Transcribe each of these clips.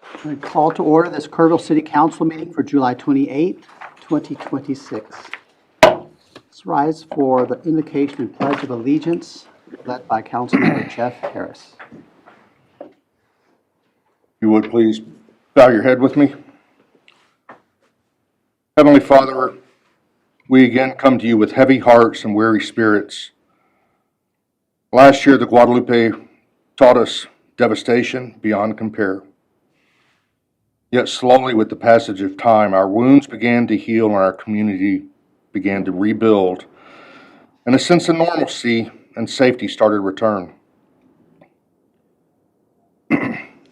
I call to order this Kerrville City Council meeting for July 28, 2026. Let's rise for the invocation and pledge of allegiance led by Councilmember Jeff Harris. If you would please bow your head with me. Heavenly Father, we again come to you with heavy hearts and weary spirits. Last year, the Guadalupe taught us devastation beyond compare. Yet slowly, with the passage of time, our wounds began to heal and our community began to rebuild, and a sense of normalcy and safety started to return.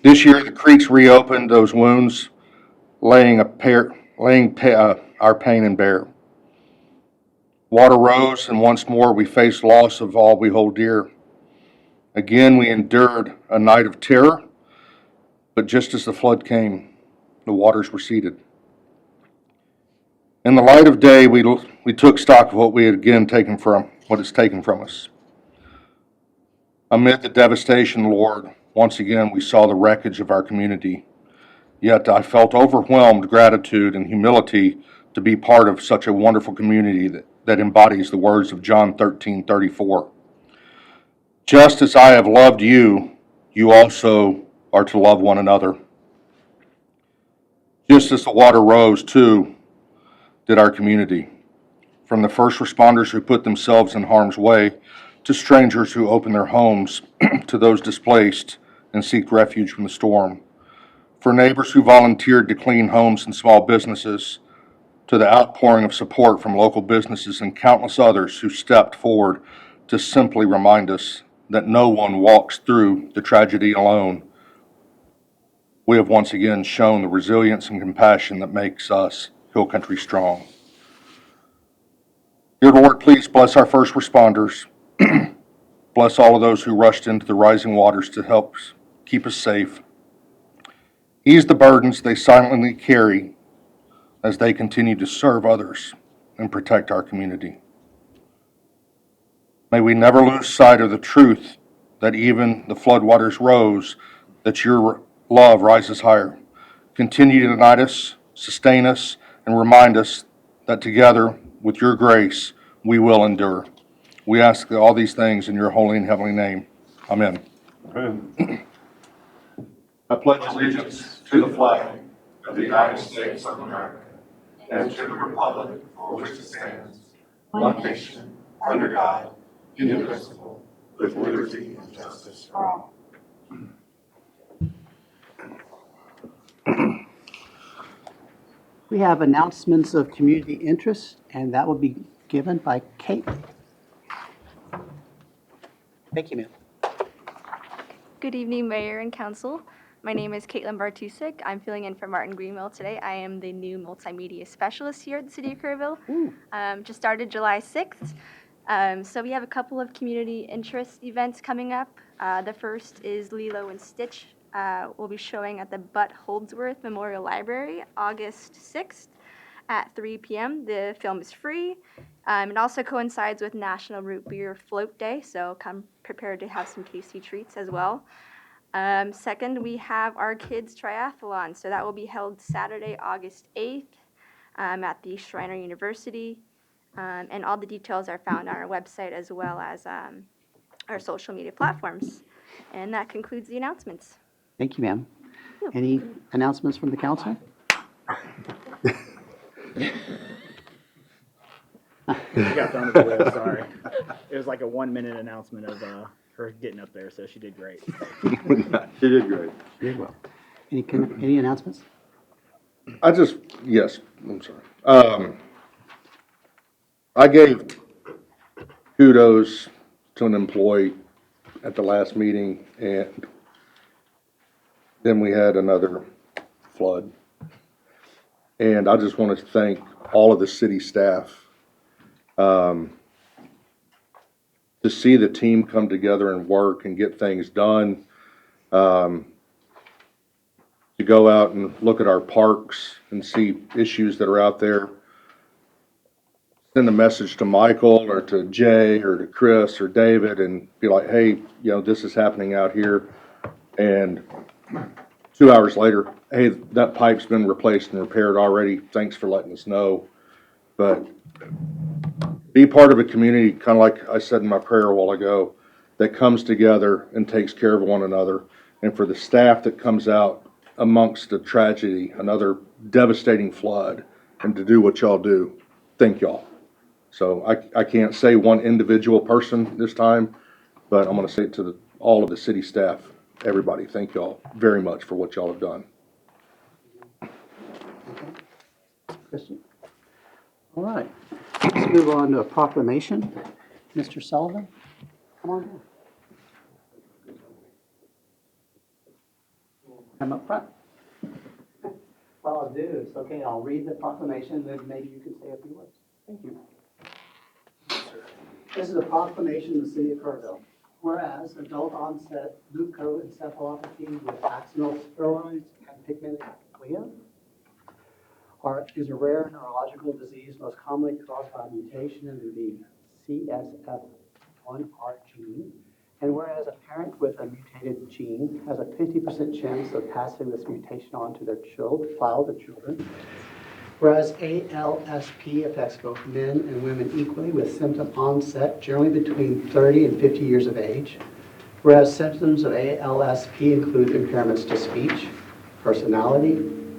This year, the creeks reopened those wounds, laying our pain and bare. Water rose, and once more we faced loss of all we hold dear. Again, we endured a night of terror, but just as the flood came, the waters receded. In the light of day, we took stock of what we had again taken from, what is taken from us. Amid the devastation, Lord, once again we saw the wreckage of our community. Yet I felt overwhelmed gratitude and humility to be part of such a wonderful community that embodies the words of John 13:34. Just as I have loved you, you also are to love one another. Just as the water rose, too, did our community. From the first responders who put themselves in harm's way, to strangers who opened their homes, to those displaced and seeked refuge from the storm. For neighbors who volunteered to clean homes and small businesses, to the outpouring of support from local businesses and countless others who stepped forward to simply remind us that no one walks through the tragedy alone. We have once again shown the resilience and compassion that makes us Hill Country strong. Dear Lord, please bless our first responders. Bless all of those who rushed into the rising waters to help keep us safe. Ease the burdens they silently carry as they continue to serve others and protect our community. May we never lose sight of the truth that even the floodwaters rose, that your love rises higher. Continue to unite us, sustain us, and remind us that together, with your grace, we will endure. We ask all these things in your holy and heavenly name. Amen. Amen. I pledge allegiance to the flag of the United States of America and to the republic for which it stands, one nation, under God, indivisible, with liberty and justice for all. We have announcements of community interest, and that will be given by Kate. Thank you, ma'am. Good evening, Mayor and Council. My name is Caitlin Bartusik. I'm filling in for Martin Greenwell today. I am the new multimedia specialist here at the City of Kerrville. Just started July 6th. So we have a couple of community interest events coming up. The first is Lilo and Stitch. Will be showing at the Butt Holdsworth Memorial Library August 6th at 3 p.m. The film is free. It also coincides with National Root Beer Float Day, so come prepared to have some tasty treats as well. Second, we have our kids triathlon, so that will be held Saturday, August 8th at the Schreiner University, and all the details are found on our website as well as our social media platforms. And that concludes the announcements. Thank you, ma'am. Any announcements from the council? She got thrown at the wheel, sorry. It was like a 1-minute announcement of her getting up there, so she did great. She did great. Very well. Any announcements? Yes, I'm sorry. I gave kudos to an employee at the last meeting, and then we had another flood. And I just want to thank all of the city staff. To see the team come together and work and get things done, to go out and look at our parks and see issues that are out there, send a message to Michael or to Jay or to Chris or David and be like, hey, this is happening out here. And 2 hours later, hey, that pipe's been replaced and repaired already, thanks for letting us know. But be part of a community, kind of like I said in my prayer a while ago, that comes together and takes care of one another. And for the staff that comes out amongst a tragedy, another devastating flood, and to do what y'all do, thank y'all. So I can't say one individual person this time, but I'm gonna say it to all of the city staff, everybody, thank y'all very much for what y'all have done. Christian? All right, let's move on to a proclamation. Mr. Sullivan, come on down. Come up front. What I'll do is, okay, I'll read the proclamation, then maybe you can say a few words. Thank you. This is a proclamation of the city of Kerrville. Whereas adult onset leukoencephalopathy with axonal spheroids and pigmented glia is a rare neurological disease most commonly caused by a mutation in the CSF1R gene. And whereas a parent with a mutated gene has a 50% chance of passing this mutation on to their children. Whereas ALSP affects both men and women equally with symptom onset generally between 30 and 50 years of age. Whereas symptoms of ALSP include impairments to speech, personality,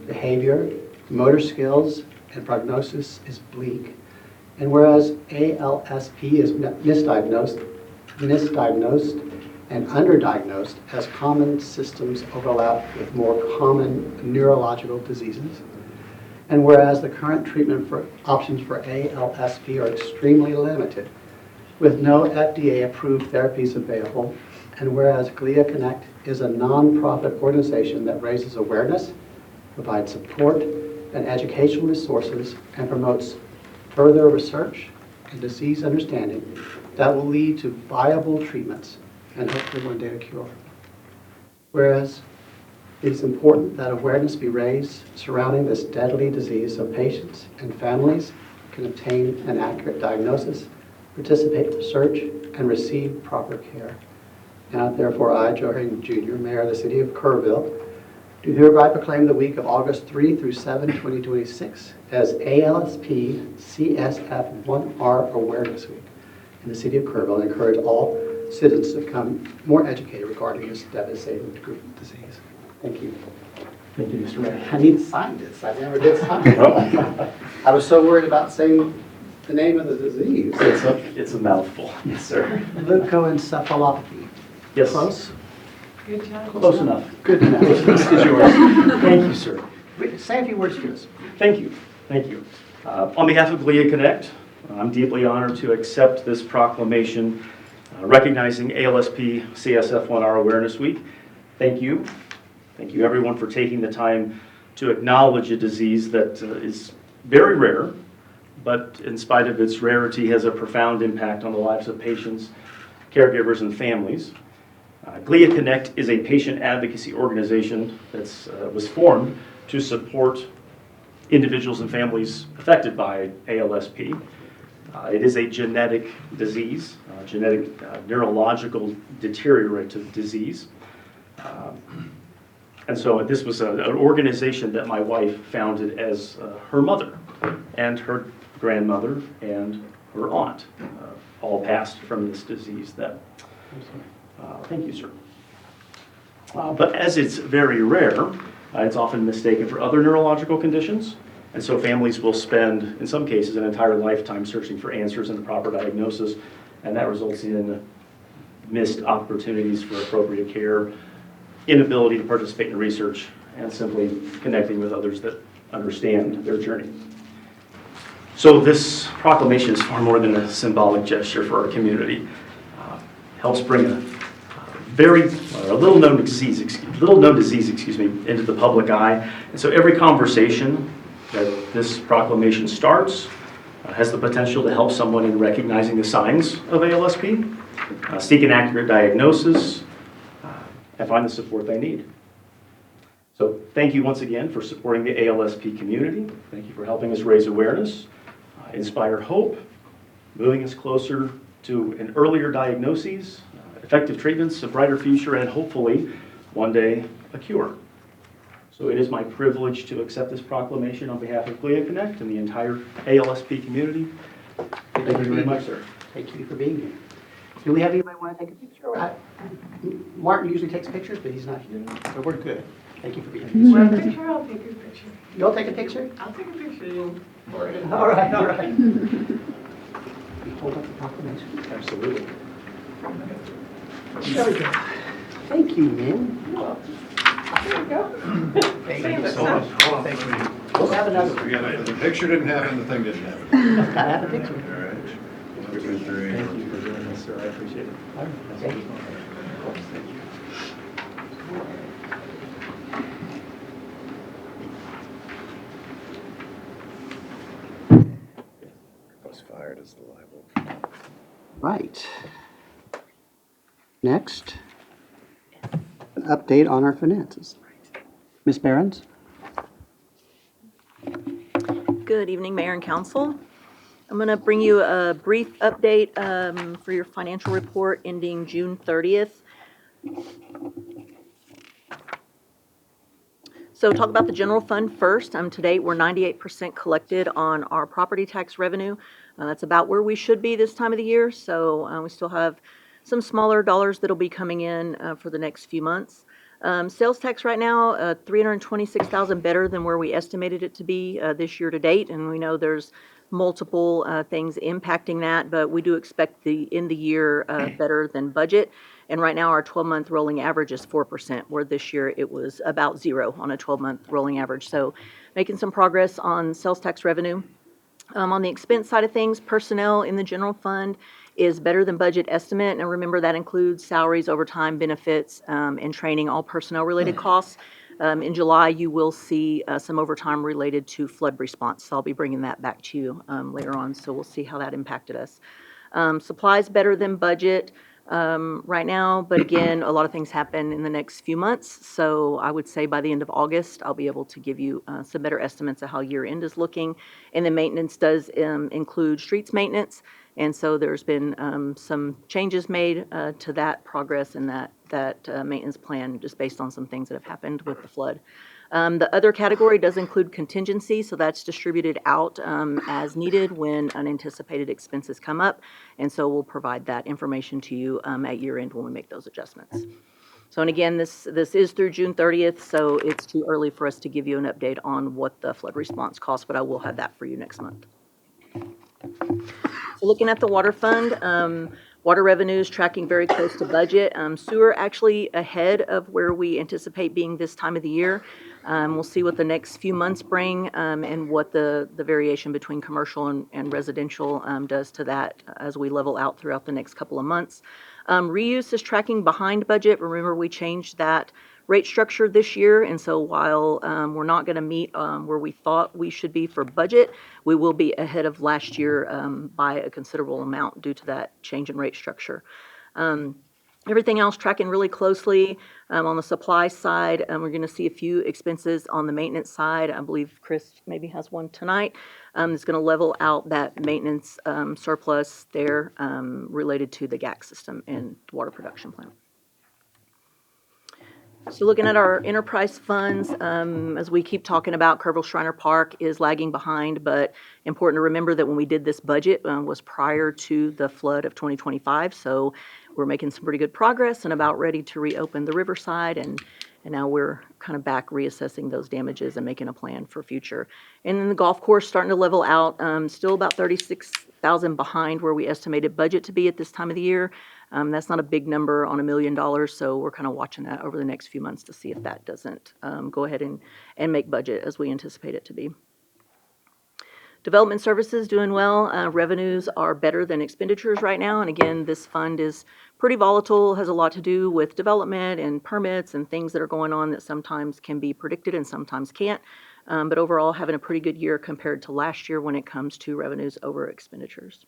behavior, motor skills, and prognosis is bleak. And whereas ALSP is misdiagnosed and underdiagnosed as common systems overlap with more common neurological diseases. And whereas the current treatment options for ALSP are extremely limited, with no FDA-approved therapies available, and whereas Glia Connect is a nonprofit organization that raises awareness, provides support and educational resources, and promotes further research and disease understanding that will lead to viable treatments and hopefully one day a cure. Whereas it is important that awareness be raised surrounding this deadly disease so patients and families can obtain an accurate diagnosis, participate in research, and receive proper care. Now, therefore, I, Joe Hayden Jr., Mayor of the City of Kerrville, do hereby proclaim the week of August 3 through 7, 2026 as ALSP CSF1R Awareness Week in the City of Kerrville, and encourage all citizens to become more educated regarding this devastating disease. Thank you. Thank you, Mr. Mayor. I need to sign this. I never did sign it. I was so worried about saying the name of the disease. It's a mouthful. Yes, sir. Leukoencephalopathy. Yes. Close? Close enough. Good enough. This is yours. Thank you, sir. Say a few words to us. Thank you. Thank you. On behalf of Glia Connect, I'm deeply honored to accept this proclamation recognizing ALSP CSF1R Awareness Week. Thank you. Thank you, everyone, for taking the time to acknowledge a disease that is very rare, but in spite of its rarity, has a profound impact on the lives of patients, caregivers, and families. Glia Connect is a patient advocacy organization that was formed to support individuals and families affected by ALSP. It is a genetic disease, genetic neurological deteriorative disease. And so this was an organization that my wife founded as her mother and her grandmother and her aunt all passed from this disease. Thank you, sir. But as it's very rare, it's often mistaken for other neurological conditions. And so families will spend, in some cases, an entire lifetime searching for answers and a proper diagnosis. And that results in missed opportunities for appropriate care, inability to participate in research, and simply connecting with others that understand their journey. So this proclamation is far more than a symbolic gesture for our community. Helps bring a little known disease, into the public eye. And so every conversation that this proclamation starts has the potential to help someone in recognizing the signs of ALSP, seek an accurate diagnosis, and find the support they need. So thank you once again for supporting the ALSP community. Thank you for helping us raise awareness, inspire hope, moving us closer to an earlier diagnosis, effective treatments, a brighter future, and hopefully one day a cure. So it is my privilege to accept this proclamation on behalf of GLIA Connect and the entire ALSP community. Thank you very much, sir. Thank you for being here. Do we have anybody want to take a picture? Martin usually takes pictures, but he's not here, so we're good. Thank you for being here. Want a picture? I'll take a picture. You'll take a picture? I'll take a picture. You for it. All right, all right. You hold up the proclamation. Absolutely. There we go. Thank you, man. There you go. Thank you so much. Thank you. We'll have another one. The picture didn't happen, the thing didn't happen. Gotta have a picture. All right. 1, 2, 3. Thank you for doing this, sir. I appreciate it. Thank you. Was fired as the libel. Right. Next, an update on our finances. Ms. Behrens? Good evening, Mayor and Council. I'm going to bring you a brief update for your financial report ending June 30th. So talk about the general fund first. To date, we're 98% collected on our property tax revenue. That's about where we should be this time of the year. So we still have some smaller dollars that'll be coming in for the next few months. Sales tax right now, $326,000 better than where we estimated it to be this year to date. And we know there's multiple things impacting that, but we do expect the end the year better than budget. And right now our 12-month rolling average is 4%, where this year it was about 0 on a 12-month rolling average. So making some progress on sales tax revenue. On the expense side of things, personnel in the general fund is better than budget estimate. And remember, that includes salaries, overtime, benefits, and training, all personnel-related costs. In July, you will see some overtime related to flood response. So I'll be bringing that back to you later on. So we'll see how that impacted us. Supplies better than budget right now, but again, a lot of things happen in the next few months. So I would say by the end of August, I'll be able to give you some better estimates of how year end is looking. And then maintenance does include streets maintenance. And so there's been some changes made to that progress and that maintenance plan just based on some things that have happened with the flood. The other category does include contingency, so that's distributed out as needed when unanticipated expenses come up. And so we'll provide that information to you at year end when we make those adjustments. So, and again, this is through June 30th, so it's too early for us to give you an update on what the flood response costs, but I will have that for you next month. So looking at the water fund, water revenues tracking very close to budget. Sewer actually ahead of where we anticipate being this time of the year. We'll see what the next few months bring and what the variation between commercial and residential does to that as we level out throughout the next couple of months. Reuse is tracking behind budget. Remember, we changed that rate structure this year, and so while we're not going to meet where we thought we should be for budget, we will be ahead of last year by a considerable amount due to that change in rate structure. Everything else tracking really closely. On the supply side, we're going to see a few expenses on the maintenance side. I believe Chris maybe has one tonight. It's going to level out that maintenance surplus there related to the GAC system and water production plant. So looking at our enterprise funds, as we keep talking about, Kerrville Shriner Park is lagging behind, but important to remember that when we did this budget was prior to the flood of 2025. So we're making some pretty good progress and about ready to reopen the Riverside, and now we're kind of back reassessing those damages and making a plan for future. And then the golf course starting to level out, still about $36,000 behind where we estimated budget to be at this time of the year. That's not a big number on $1 million, so we're kind of watching that over the next few months to see if that doesn't go ahead and make budget as we anticipate it to be. Development services doing well. Revenues are better than expenditures right now, and again, this fund is pretty volatile, has a lot to do with development and permits and things that are going on that sometimes can be predicted and sometimes can't. But overall, having a pretty good year compared to last year when it comes to revenues over expenditures.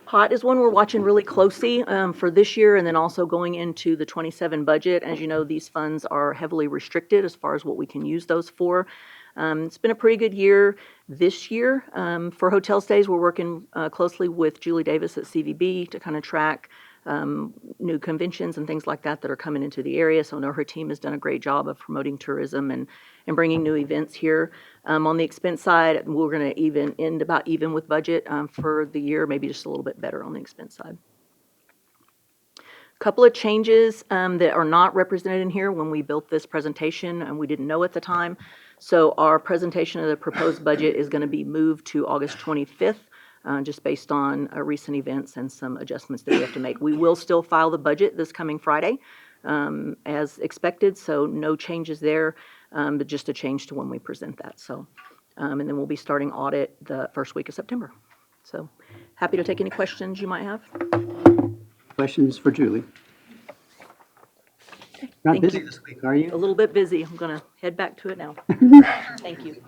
HOT is one we're watching really closely for this year and then also going into the 27 budget. As you know, these funds are heavily restricted as far as what we can use those for. It's been a pretty good year this year. For hotel stays, we're working closely with Julie Davis at CVB to kind of track new conventions and things like that that are coming into the area. So I know her team has done a great job of promoting tourism and bringing new events here. On the expense side, we're going to end about even with budget for the year, maybe just a little bit better on the expense side. Couple of changes that are not represented in here when we built this presentation, and we didn't know at the time. So our presentation of the proposed budget is going to be moved to August 25th, just based on recent events and some adjustments that we have to make. We will still file the budget this coming Friday, as expected, so no changes there, but just a change to when we present that. So, and then we'll be starting audit the first week of September. So happy to take any questions you might have. Questions for Julie? Not Thank busy you. this week, are A you? little bit busy. I'm going to head back to it now. Thank you.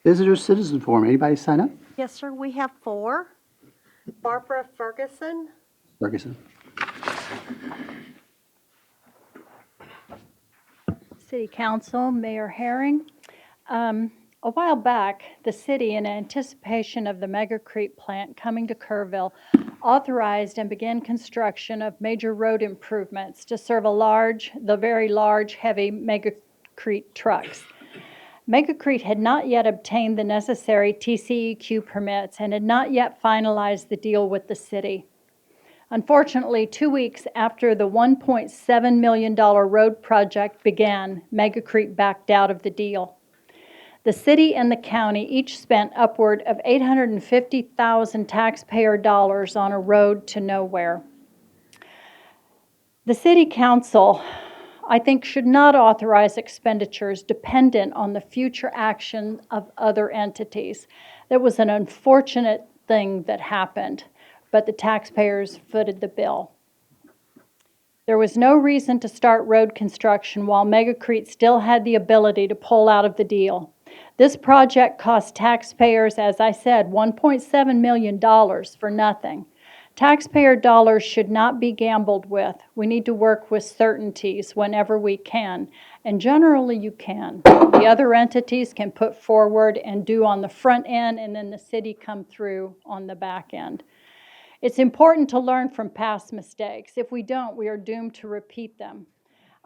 Visitor citizen forum, anybody sign up? Yes, sir, we have 4. Barbara Ferguson. Ferguson. City Council, Mayor Herring. A while back, the city, in anticipation of the Mega Creek plant coming to Kerrville, authorized and began construction of major road improvements to serve the very large, heavy Mega Creek trucks. Mega Creek had not yet obtained the necessary TCEQ permits and had not yet finalized the deal with the city. Unfortunately, 2 weeks after the $1.7 million road project began, Mega Creek backed out of the deal. The city and the county each spent upward of $850,000 taxpayer dollars on a road to nowhere. The city council, I think, should not authorize expenditures dependent on the future action of other entities. That was an unfortunate thing that happened, but the taxpayers footed the bill. There was no reason to start road construction while Mega Creek still had the ability to pull out of the deal. This project cost taxpayers, as I said, $1.7 million for nothing. Taxpayer dollars should not be gambled with. We need to work with certainties whenever we can, and generally you can. The other entities can put forward and do on the front end, and then the city come through on the back end. It's important to learn from past mistakes. If we don't, we are doomed to repeat them.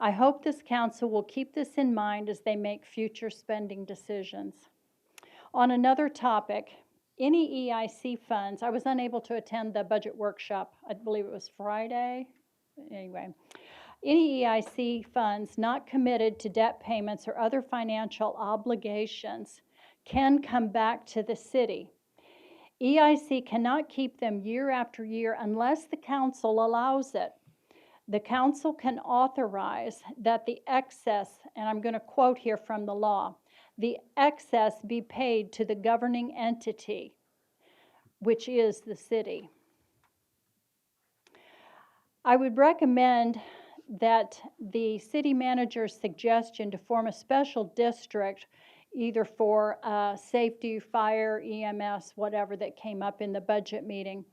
I hope this council will keep this in mind as they make future spending decisions. On another topic, any EIC funds, I was unable to attend the budget workshop, I believe it was Friday. Anyway, any EIC funds not committed to debt payments or other financial obligations can come back to the city. EIC cannot keep them year after year unless the council allows it. The council can authorize that the excess, and I'm going to quote here from the law, the excess be paid to the governing entity, which is the city. I would recommend that the city manager's suggestion to form a special district, either for safety, fire, EMS, whatever that came up in the budget meeting,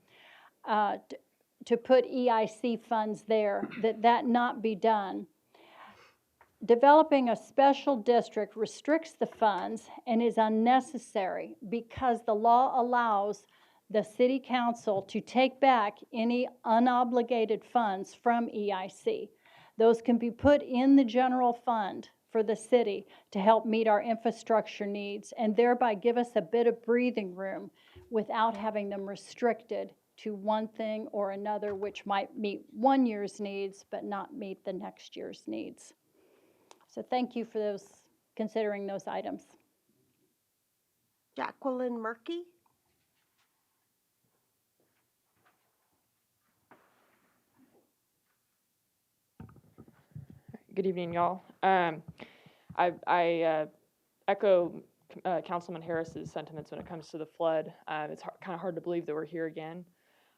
to put EIC funds there, that not be done. Developing a special district restricts the funds and is unnecessary because the law allows the city council to take back any unobligated funds from EIC. Those can be put in the general fund for the city to help meet our infrastructure needs and thereby give us a bit of breathing room without having them restricted to one thing or another, which might meet one year's needs but not meet the next year's needs. So thank you for considering those items. Jacqueline Murky. Good evening, y'all. I echo Councilman Harris's sentiments when it comes to the flood. It's kind of hard to believe that we're here again.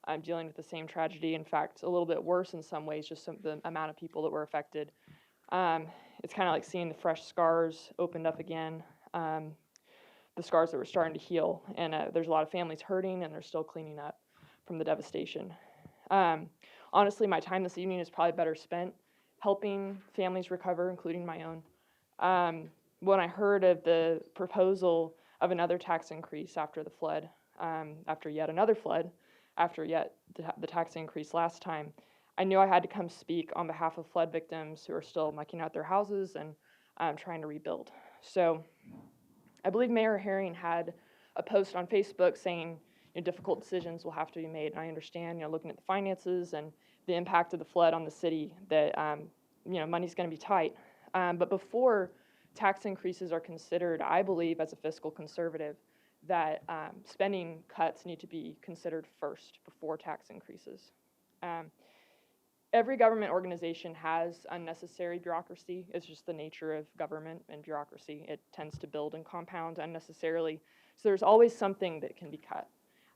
I'm dealing with the same tragedy. In fact, a little bit worse in some ways, just the amount of people that were affected. It's kind of like seeing the fresh scars opened up again, the scars that were starting to heal. And there's a lot of families hurting, and they're still cleaning up from the devastation. Honestly, my time this evening is probably better spent helping families recover, including my own. When I heard of the proposal of another tax increase after the flood, after yet another flood, after yet the tax increase last time, I knew I had to come speak on behalf of flood victims who are still mucking out their houses and trying to rebuild. So I believe Mayor Herring had a post on Facebook saying, difficult decisions will have to be made. And I understand, looking at the finances and the impact of the flood on the city, that money's going to be tight. But before tax increases are considered, I believe, as a fiscal conservative, that spending cuts need to be considered first before tax increases. Every government organization has unnecessary bureaucracy. It's just the nature of government and bureaucracy. It tends to build and compound unnecessarily. So there's always something that can be cut.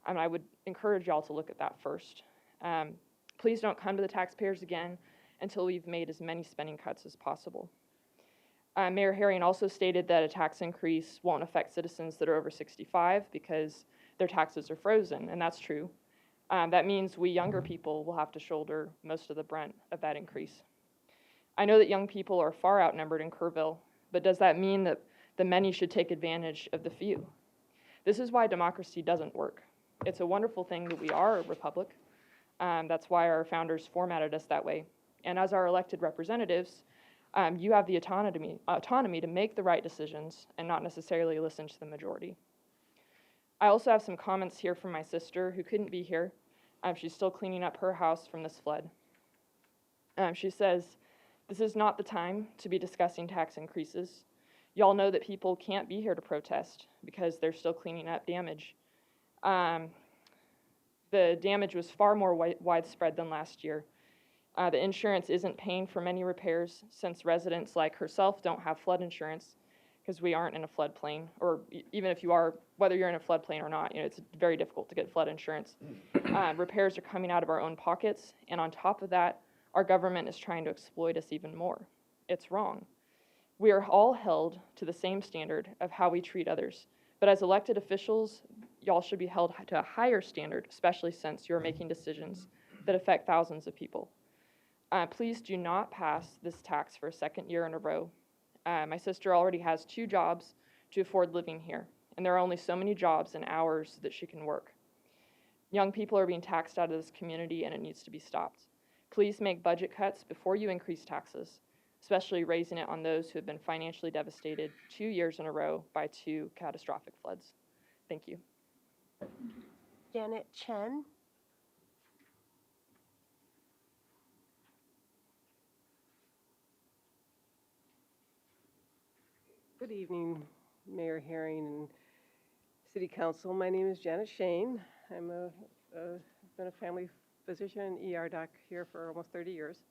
I would encourage y'all to look at that first. Please don't come to the taxpayers again until we've made as many spending cuts as possible. Mayor Herring also stated that a tax increase won't affect citizens that are over 65 because their taxes are frozen, and that's true. That means we younger people will have to shoulder most of the brunt of that increase. I know that young people are far outnumbered in Kerrville, but does that mean that the many should take advantage of the few? This is why democracy doesn't work. It's a wonderful thing that we are a republic. That's why our founders formatted us that way. And as our elected representatives, you have the autonomy to make the right decisions and not necessarily listen to the majority. I also have some comments here from my sister who couldn't be here. She's still cleaning up her house from this flood. She says, "This is not the time to be discussing tax increases. Y'all know that people can't be here to protest because they're still cleaning up damage. The damage was far more widespread than last year. The insurance isn't paying for many repairs since residents like herself don't have flood insurance because we aren't in a floodplain, or even if you are, whether you're in a floodplain or not, it's very difficult to get flood insurance. Repairs are coming out of our own pockets, and on top of that, our government is trying to exploit us even more. It's wrong. We are all held to the same standard of how we treat others, but as elected officials, y'all should be held to a higher standard, especially since you're making decisions that affect thousands of people. Please do not pass this tax for a second year in a row. My sister already has 2 jobs to afford living here, and there are only so many jobs and hours that she can work. Young people are being taxed out of this community, and it needs to be stopped. Please make budget cuts before you increase taxes, especially raising it on those who have been financially devastated 2 years in a row by 2 catastrophic floods. Thank you." Janet Chen. Good evening, Mayor Herring and City Council. My name is Janet Shane. I'm been a family physician and ER doc here for almost 30 years.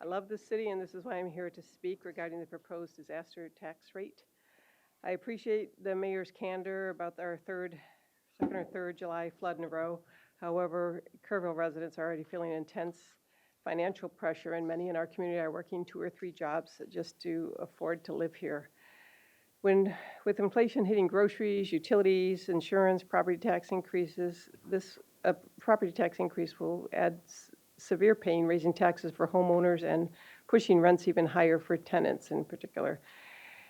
I love this city, and this is why I'm here to speak regarding the proposed disaster tax rate. I appreciate the mayor's candor about our second or third July flood in a row. However, Kerrville residents are already feeling intense financial pressure, and many in our community are working 2 or 3 jobs just to afford to live here. With inflation hitting groceries, utilities, insurance, property tax increases, this property tax increase will add severe pain, raising taxes for homeowners and pushing rents even higher for tenants in particular.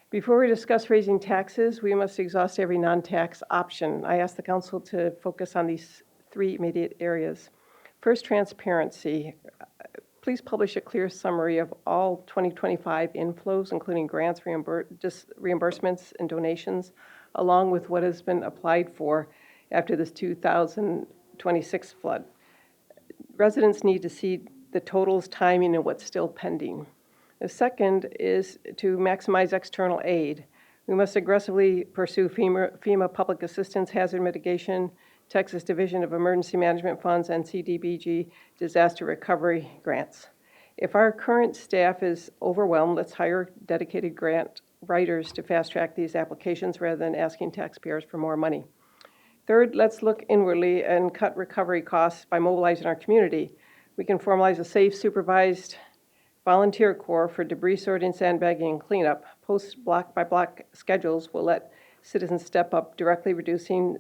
Before we discuss raising taxes, we must exhaust every non-tax option. I ask the council to focus on these 3 immediate areas. First, transparency. Please publish a clear summary of all 2025 inflows, including grants, reimbursements, and donations, along with what has been applied for after this 2026 flood. Residents need to see the totals, timing, and what's still pending. The second is to maximize external aid. We must aggressively pursue FEMA public assistance, hazard mitigation, Texas Division of Emergency Management Funds, and CDBG disaster recovery grants. If our current staff is overwhelmed, let's hire dedicated grant writers to fast-track these applications rather than asking taxpayers for more money. Third, let's look inwardly and cut recovery costs by mobilizing our community. We can formalize a safe, supervised volunteer corps for debris sorting, sandbagging, and cleanup. Post block-by-block schedules will let citizens step up, directly reducing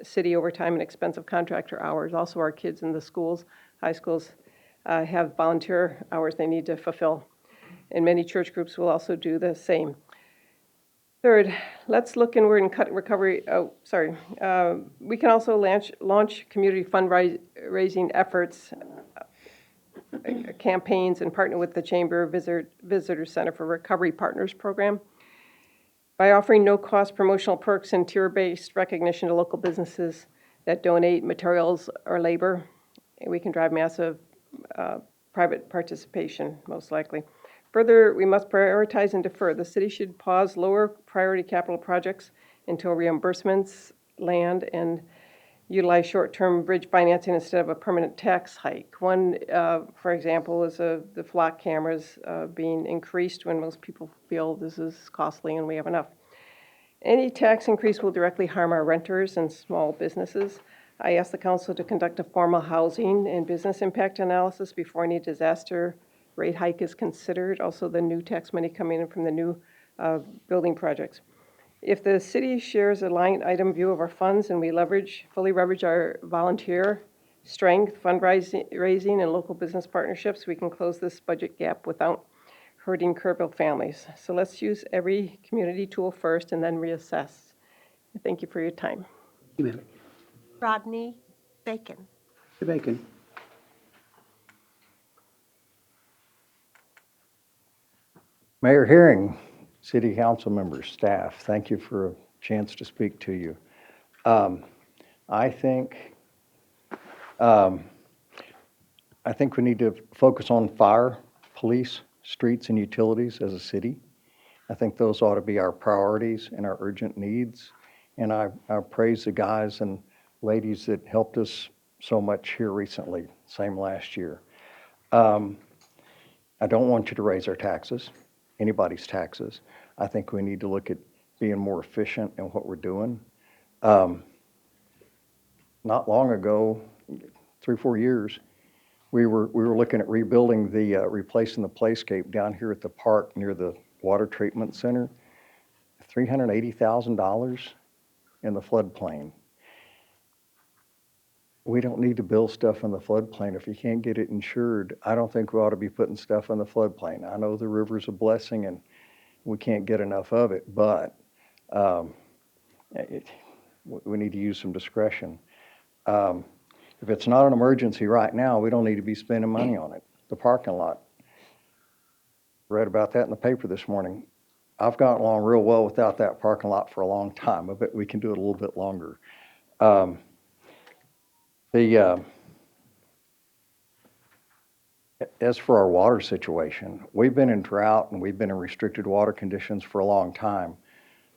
city overtime and expensive contractor hours. Also, our kids in the schools, high schools, have volunteer hours they need to fulfill. And many church groups will also do the same. Third, let's look inward and cut recovery. Oh, sorry. We can also launch community fundraising efforts, campaigns, and partner with the Chamber Visitor Center for Recovery Partners program by offering no-cost promotional perks and tier-based recognition to local businesses that donate materials or labor. We can drive massive private participation, most likely. Further, we must prioritize and defer. The city should pause lower priority capital projects until reimbursements land and utilize short-term bridge financing instead of a permanent tax hike. One, for example, is the flock cameras being increased when most people feel this is costly and we have enough. Any tax increase will directly harm our renters and small businesses. I asked the council to conduct a formal housing and business impact analysis before any disaster rate hike is considered. Also, the new tax money coming in from the new building projects. If the city shares a line item view of our funds and we fully leverage our volunteer strength, fundraising, and local business partnerships, we can close this budget gap without hurting Kerrville families. So let's use every community tool first and then reassess. Thank you for your time. Thank you, ma'am. Rodney Bacon. Mr. Bacon. Mayor Herring, City Council members, staff, thank you for a chance to speak to you. I think we need to focus on fire, police, streets, and utilities as a city. I think those ought to be our priorities and our urgent needs. And I praise the guys and ladies that helped us so much here recently, same last year. I don't want you to raise our taxes, anybody's taxes. I think we need to look at being more efficient in what we're doing. Not long ago, 3 or 4 years, we were looking at rebuilding replacing the playscape down here at the park near the water treatment center. $380,000 in the floodplain. We don't need to build stuff in the floodplain if you can't get it insured. I don't think we ought to be putting stuff in the floodplain. I know the river's a blessing and we can't get enough of it, but we need to use some discretion. If it's not an emergency right now, we don't need to be spending money on it. The parking lot. Read about that in the paper this morning. I've gotten along real well without that parking lot for a long time. I bet we can do it a little bit longer. As for our water situation, we've been in drought and we've been in restricted water conditions for a long time,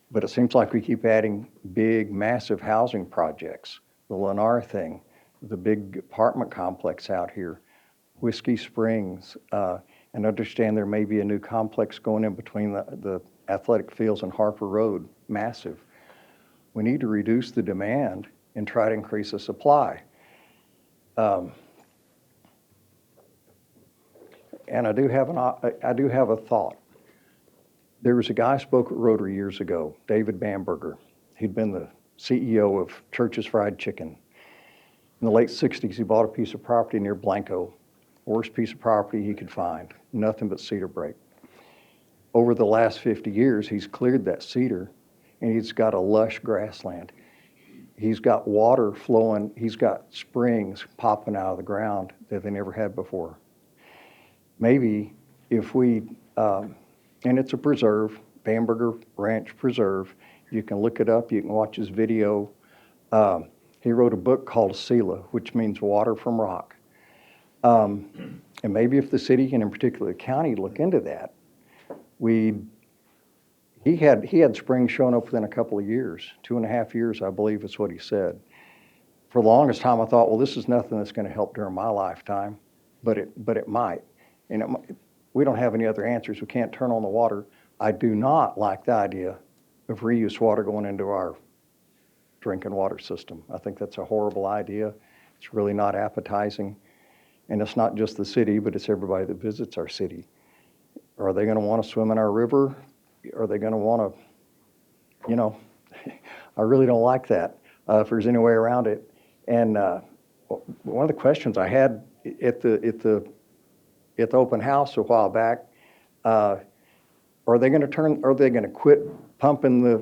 but it seems like we keep adding big, massive housing projects. The Lennar thing, the big apartment complex out here, Whiskey Springs, and understand there may be a new complex going in between the athletic fields and Harper Road, massive. We need to reduce the demand and try to increase the supply. And I do have a thought. There was a guy spoke at Rotary years ago, David Bamberger. He'd been the CEO of Church's Fried Chicken. In the late 60s, he bought a piece of property near Blanco, worst piece of property he could find, nothing but cedar brake. Over the last 50 years, he's cleared that cedar and he's got a lush grassland. He's got water flowing, he's got springs popping out of the ground that they never had before. Maybe if we, and it's a preserve, Bamberger Ranch Preserve, you can look it up, you can watch his video. He wrote a book called Sela, which means water from rock. And maybe if the city, and in particular the county, look into that, he had springs showing up within a couple of years, 2.5 years, I believe is what he said. For the longest time, I thought, well, this is nothing that's going to help during my lifetime, but it might. And we don't have any other answers. We can't turn on the water. I do not like the idea of reuse water going into our drinking water system. I think that's a horrible idea. It's really not appetizing. And it's not just the city, but it's everybody that visits our city. Are they going to want to swim in our river? Are they going to want to, I really don't like that, if there's any way around it. And one of the questions I had at the open house a while back, are they gonna quit pumping the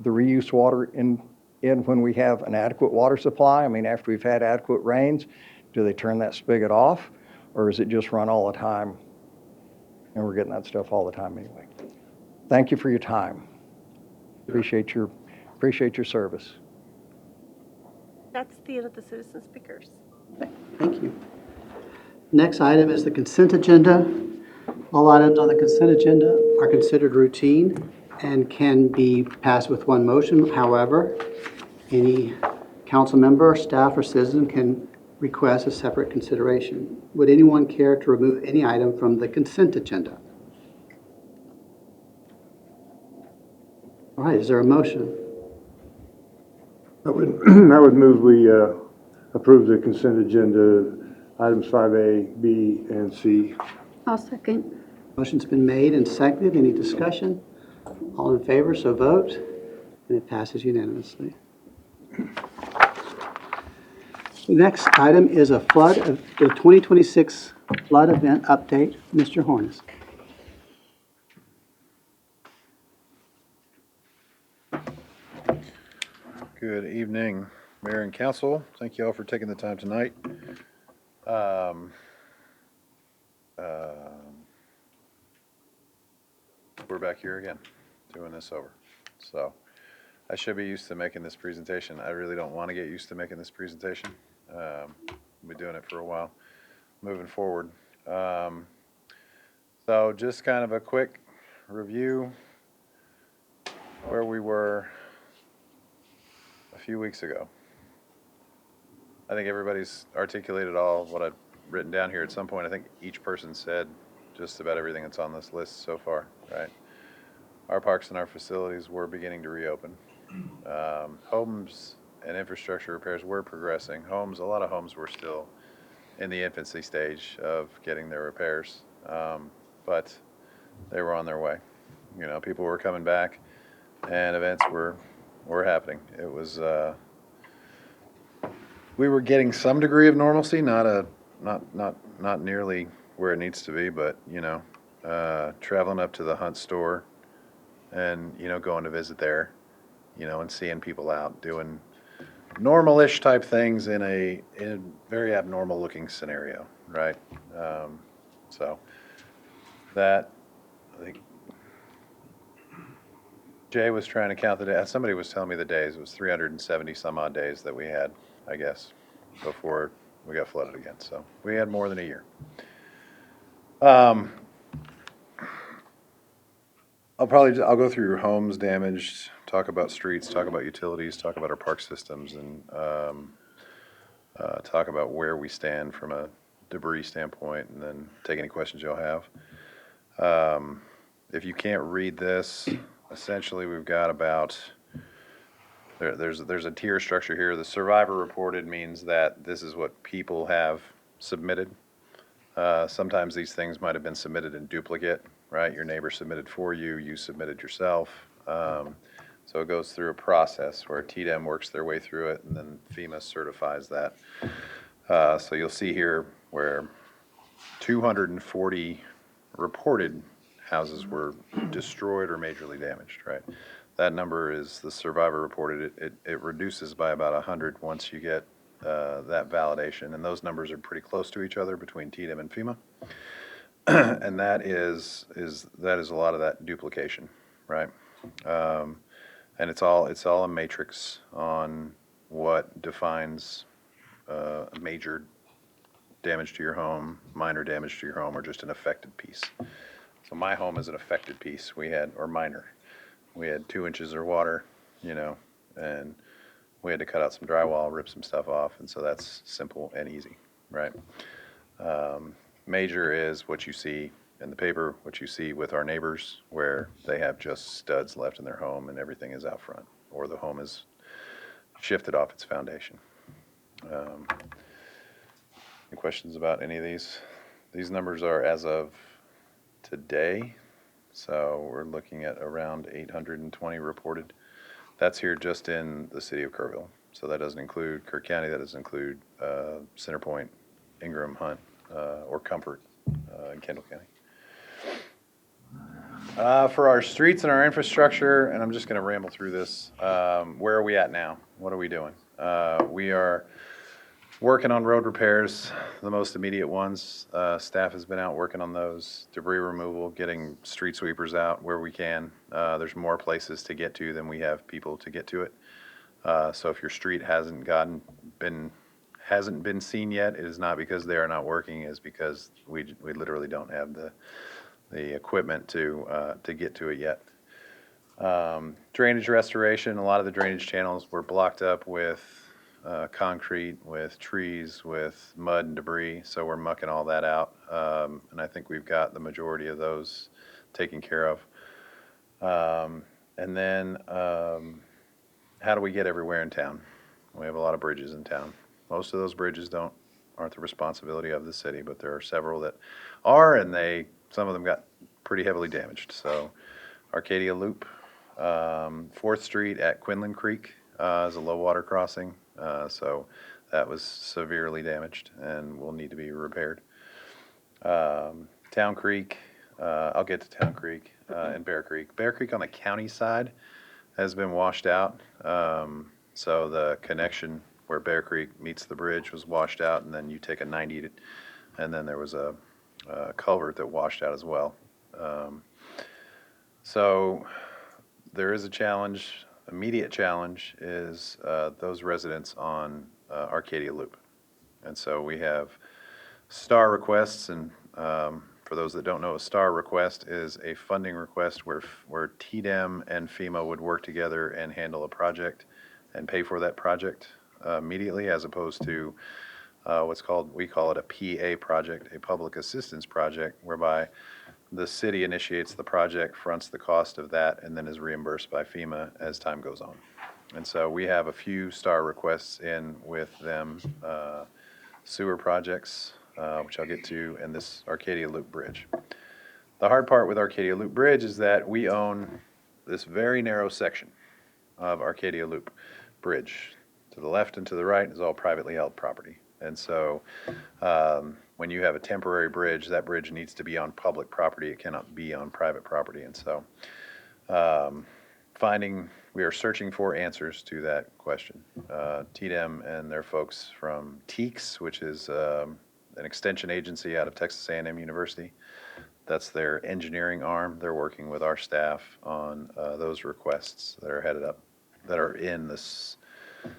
reuse water in when we have an adequate water supply? I mean, after we've had adequate rains, do they turn that spigot off? Or is it just run all the time? And we're getting that stuff all the time anyway. Thank you for your time. Appreciate your service. That's the end of the citizen speakers. Thank you. Next item is the consent agenda. All items on the consent agenda are considered routine and can be passed with one motion. However, any council member, staff, or citizen can request a separate consideration. Would anyone care to remove any item from the consent agenda? All right, is there a motion? I would move we approve the consent agenda, items 5A, B, and C. I'll second. Motion's been made and seconded. Any discussion? All in favor, so vote. And it passes unanimously. The next item is the 2026 flood event update. Mr. Hornis. Good evening, Mayor and Council. Thank you all for taking the time tonight. We're back here again, doing this over. So I should be used to making this presentation. I really don't want to get used to making this presentation. I've been doing it for a while, moving forward. So just kind of a quick review where we were a few weeks ago. I think everybody's articulated all of what I've written down here. At some point, I think each person said just about everything that's on this list so far, right? Our parks and our facilities were beginning to reopen. Homes and infrastructure repairs were progressing. A lot of homes were still in the infancy stage of getting their repairs, but they were on their way. You know, people were coming back, and events were happening. It was we were getting some degree of normalcy, not nearly where it needs to be, but you know, traveling up to the Hunt store and going to visit there, and seeing people out doing normal-ish type things in a very abnormal looking scenario, right? So that, I think Jay was trying to count the days. Somebody was telling me the days. It was 370 some odd days that we had, I guess, before we got flooded again. So we had more than a year. I'll go through your homes damaged, talk about streets, talk about utilities, talk about our park systems, and talk about where we stand from a debris standpoint, and then take any questions you'll have. If you can't read this, essentially we've got about, there's a tier structure here. The survivor reported means that this is what people have submitted. Sometimes these things might have been submitted in duplicate, right? Your neighbor submitted for you, you submitted yourself. So it goes through a process where TDEM works their way through it, and then FEMA certifies that. So you'll see here where 240 reported houses were destroyed or majorly damaged, right? That number is the survivor reported. It reduces by about 100 once you get that validation, and those numbers are pretty close to each other between TDEM and FEMA. And that is a lot of that duplication, right? And it's all a matrix on what defines major damage to your home, minor damage to your home, or just an affected piece. So my home is an affected piece. Or minor. We had 2 inches of water, and we had to cut out some drywall, rip some stuff off, and so that's simple and easy, right? Major is what you see in the paper, what you see with our neighbors, where they have just studs left in their home and everything is out front, or the home is shifted off its foundation. Any questions about any of these? These numbers are as of today, so we're looking at around 820 reported. That's here just in the city of Kerrville. So that doesn't include Kirk County, that doesn't include Centerpoint, Ingram, Hunt, or Comfort in Kendall County. For our streets and our infrastructure, and I'm just going to ramble through this, where are we at now? What are we doing? We are working on road repairs, the most immediate ones. Staff has been out working on those, debris removal, getting street sweepers out where we can. There's more places to get to than we have people to get to it. So if your street hasn't been seen yet, it is not because they are not working, it is because we literally don't have the equipment to get to it yet. Drainage restoration, a lot of the drainage channels were blocked up with concrete, with trees, with mud and debris, so we're mucking all that out. And I think we've got the majority of those taken care of. And then how do we get everywhere in town? We have a lot of bridges in town. Most of those bridges aren't the responsibility of the city, but there are several that are, and some of them got pretty heavily damaged. So Arcadia Loop, 4th Street at Quinlan Creek is a low water crossing. So that was severely damaged and will need to be repaired. Town Creek, I'll get to Town Creek and Bear Creek. Bear Creek on the county side has been washed out. So the connection where Bear Creek meets the bridge was washed out, and then you take a 90, and then there was a culvert that washed out as well. So there is a challenge. Immediate challenge is those residents on Arcadia Loop. And so we have STAR requests, and for those that don't know, a STAR request is a funding request where TDEM and FEMA would work together and handle a project and pay for that project immediately, as opposed to we call it a PA project, a public assistance project, whereby the city initiates the project, fronts the cost of that, and then is reimbursed by FEMA as time goes on. And so we have a few STAR requests in with them, sewer projects, which I'll get to, and this Arcadia Loop Bridge. The hard part with Arcadia Loop Bridge is that we own this very narrow section of Arcadia Loop Bridge. To the left and to the right is all privately held property. And so when you have a temporary bridge, that bridge needs to be on public property. It cannot be on private property. And so we are searching for answers to that question. TDEM and their folks from TEEX, which is an extension agency out of Texas A&M University, that's their engineering arm. They're working with our staff on those requests that are in this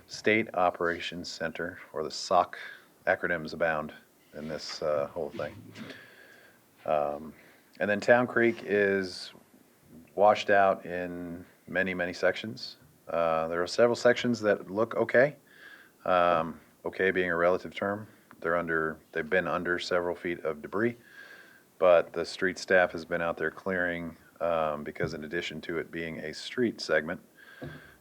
State Operations Center, or the SOC. Acronyms abound in this whole thing. And then Town Creek is washed out in many, many sections. There are several sections that look okay. Okay being a relative term. They've been under several feet of debris, but the street staff has been out there clearing because in addition to it being a street segment,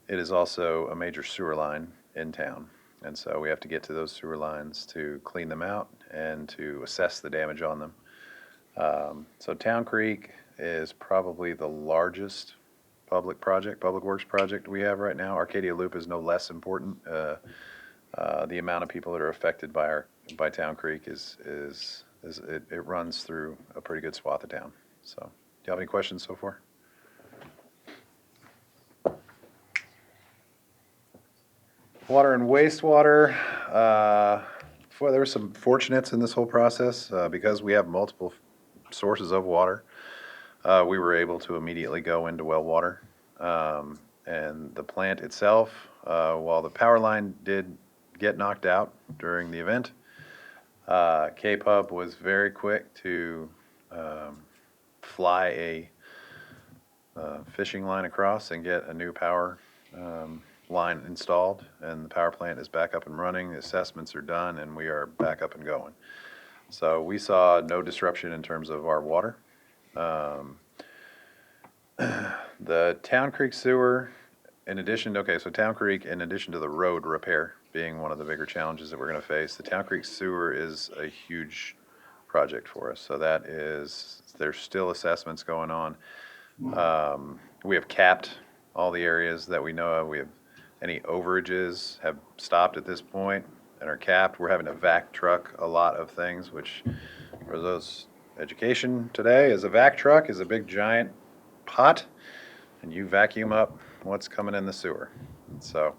it is also a major sewer line in town. And so we have to get to those sewer lines to clean them out and to assess the damage on them. So Town Creek is probably the largest public works project we have right now. Arcadia Loop is no less important. The amount of people that are affected by Town Creek it runs through a pretty good swath of town. So, do you have any questions so far? Water and wastewater. There were some fortunates in this whole process because we have multiple sources of water. We were able to immediately go into well water. And the plant itself, while the power line did get knocked out during the event, K-Pub was very quick to fly a fishing line across and get a new power line installed, and the power plant is back up and running. The assessments are done, and we are back up and going. So we saw no disruption in terms of our water. The Town Creek sewer, Town Creek, in addition to the road repair being one of the bigger challenges that we're going to face, the Town Creek sewer is a huge project for us. So there's still assessments going on. We have capped all the areas that we know of. Any overages have stopped at this point and are capped. We're having to vac truck a lot of things, which for those education today is a vac truck is a big giant pot, and you vacuum up what's coming in the sewer. So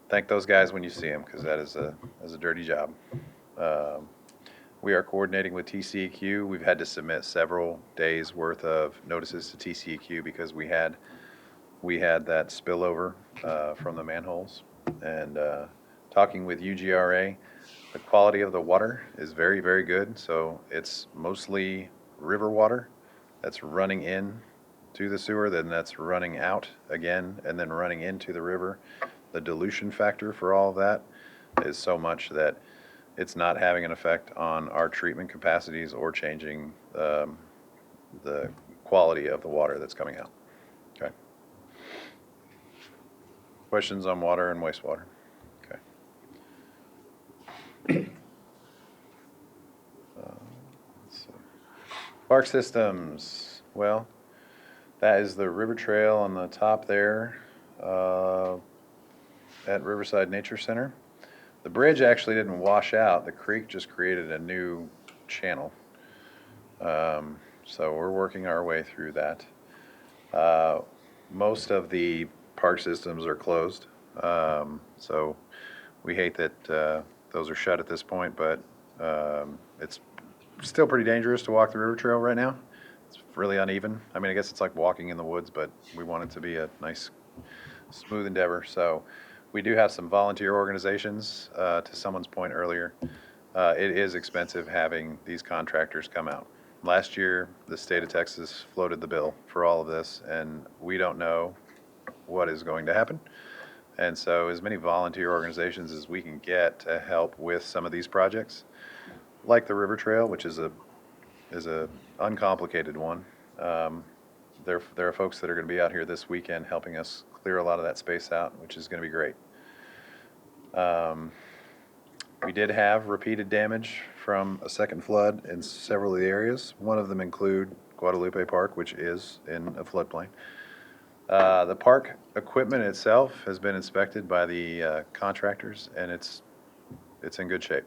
thank those guys when you see them, because that is a dirty job. We are coordinating with TCEQ. We've had to submit several days worth of notices to TCEQ because we had that spillover from the manholes. And talking with UGRA, the quality of the water is very, very good. So it's mostly river water that's running in to the sewer, then that's running out again, and then running into the river. The dilution factor for all of that is so much that it's not having an effect on our treatment capacities or changing the quality of the water that's coming out. Okay. Questions on water and wastewater? Okay. Let's see. Park systems. Well, that is the river trail on the top there at Riverside Nature Center. The bridge actually didn't wash out. The creek just created a new channel. So we're working our way through that. Most of the park systems are closed. So we hate that those are shut at this point, but it's still pretty dangerous to walk the river trail right now. It's really uneven. I mean, I guess it's like walking in the woods, but we want it to be a nice, smooth endeavor. So we do have some volunteer organizations, to someone's point earlier. It is expensive having these contractors come out. Last year, the state of Texas floated the bill for all of this, and we don't know what is going to happen. And so as many volunteer organizations as we can get to help with some of these projects, like the River Trail, which is a uncomplicated one. There are folks that are going to be out here this weekend helping us clear a lot of that space out, which is going to be great. We did have repeated damage from a second flood in several of the areas. One of them include Guadalupe Park, which is in a floodplain. The park equipment itself has been inspected by the contractors, and it's in good shape.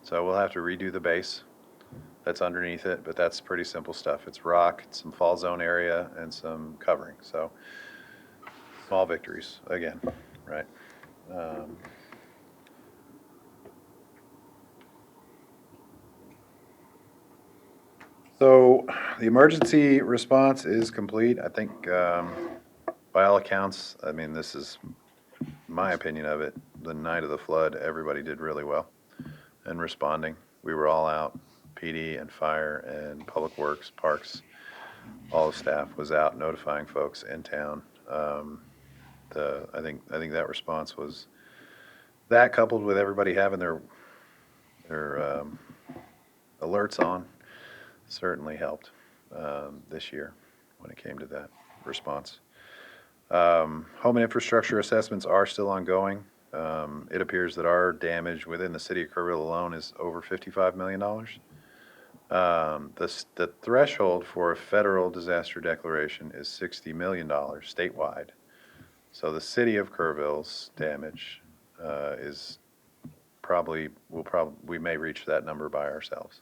So we'll have to redo the base that's underneath it, but that's pretty simple stuff. It's rock, it's some fall zone area, and some covering. So small victories again, right? So the emergency response is complete. I think by all accounts, I mean, this is my opinion of it, the night of the flood, everybody did really well in responding. We were all out, PD and fire and public works, parks, all the staff was out notifying folks in town. I think that response was, that coupled with everybody having their alerts on, certainly helped this year when it came to that response. Home and infrastructure assessments are still ongoing. It appears that our damage within the city of Kerrville alone is over $55 million. The threshold for a federal disaster declaration is $60 million statewide. So the city of Kerrville's damage is we may reach that number by ourselves.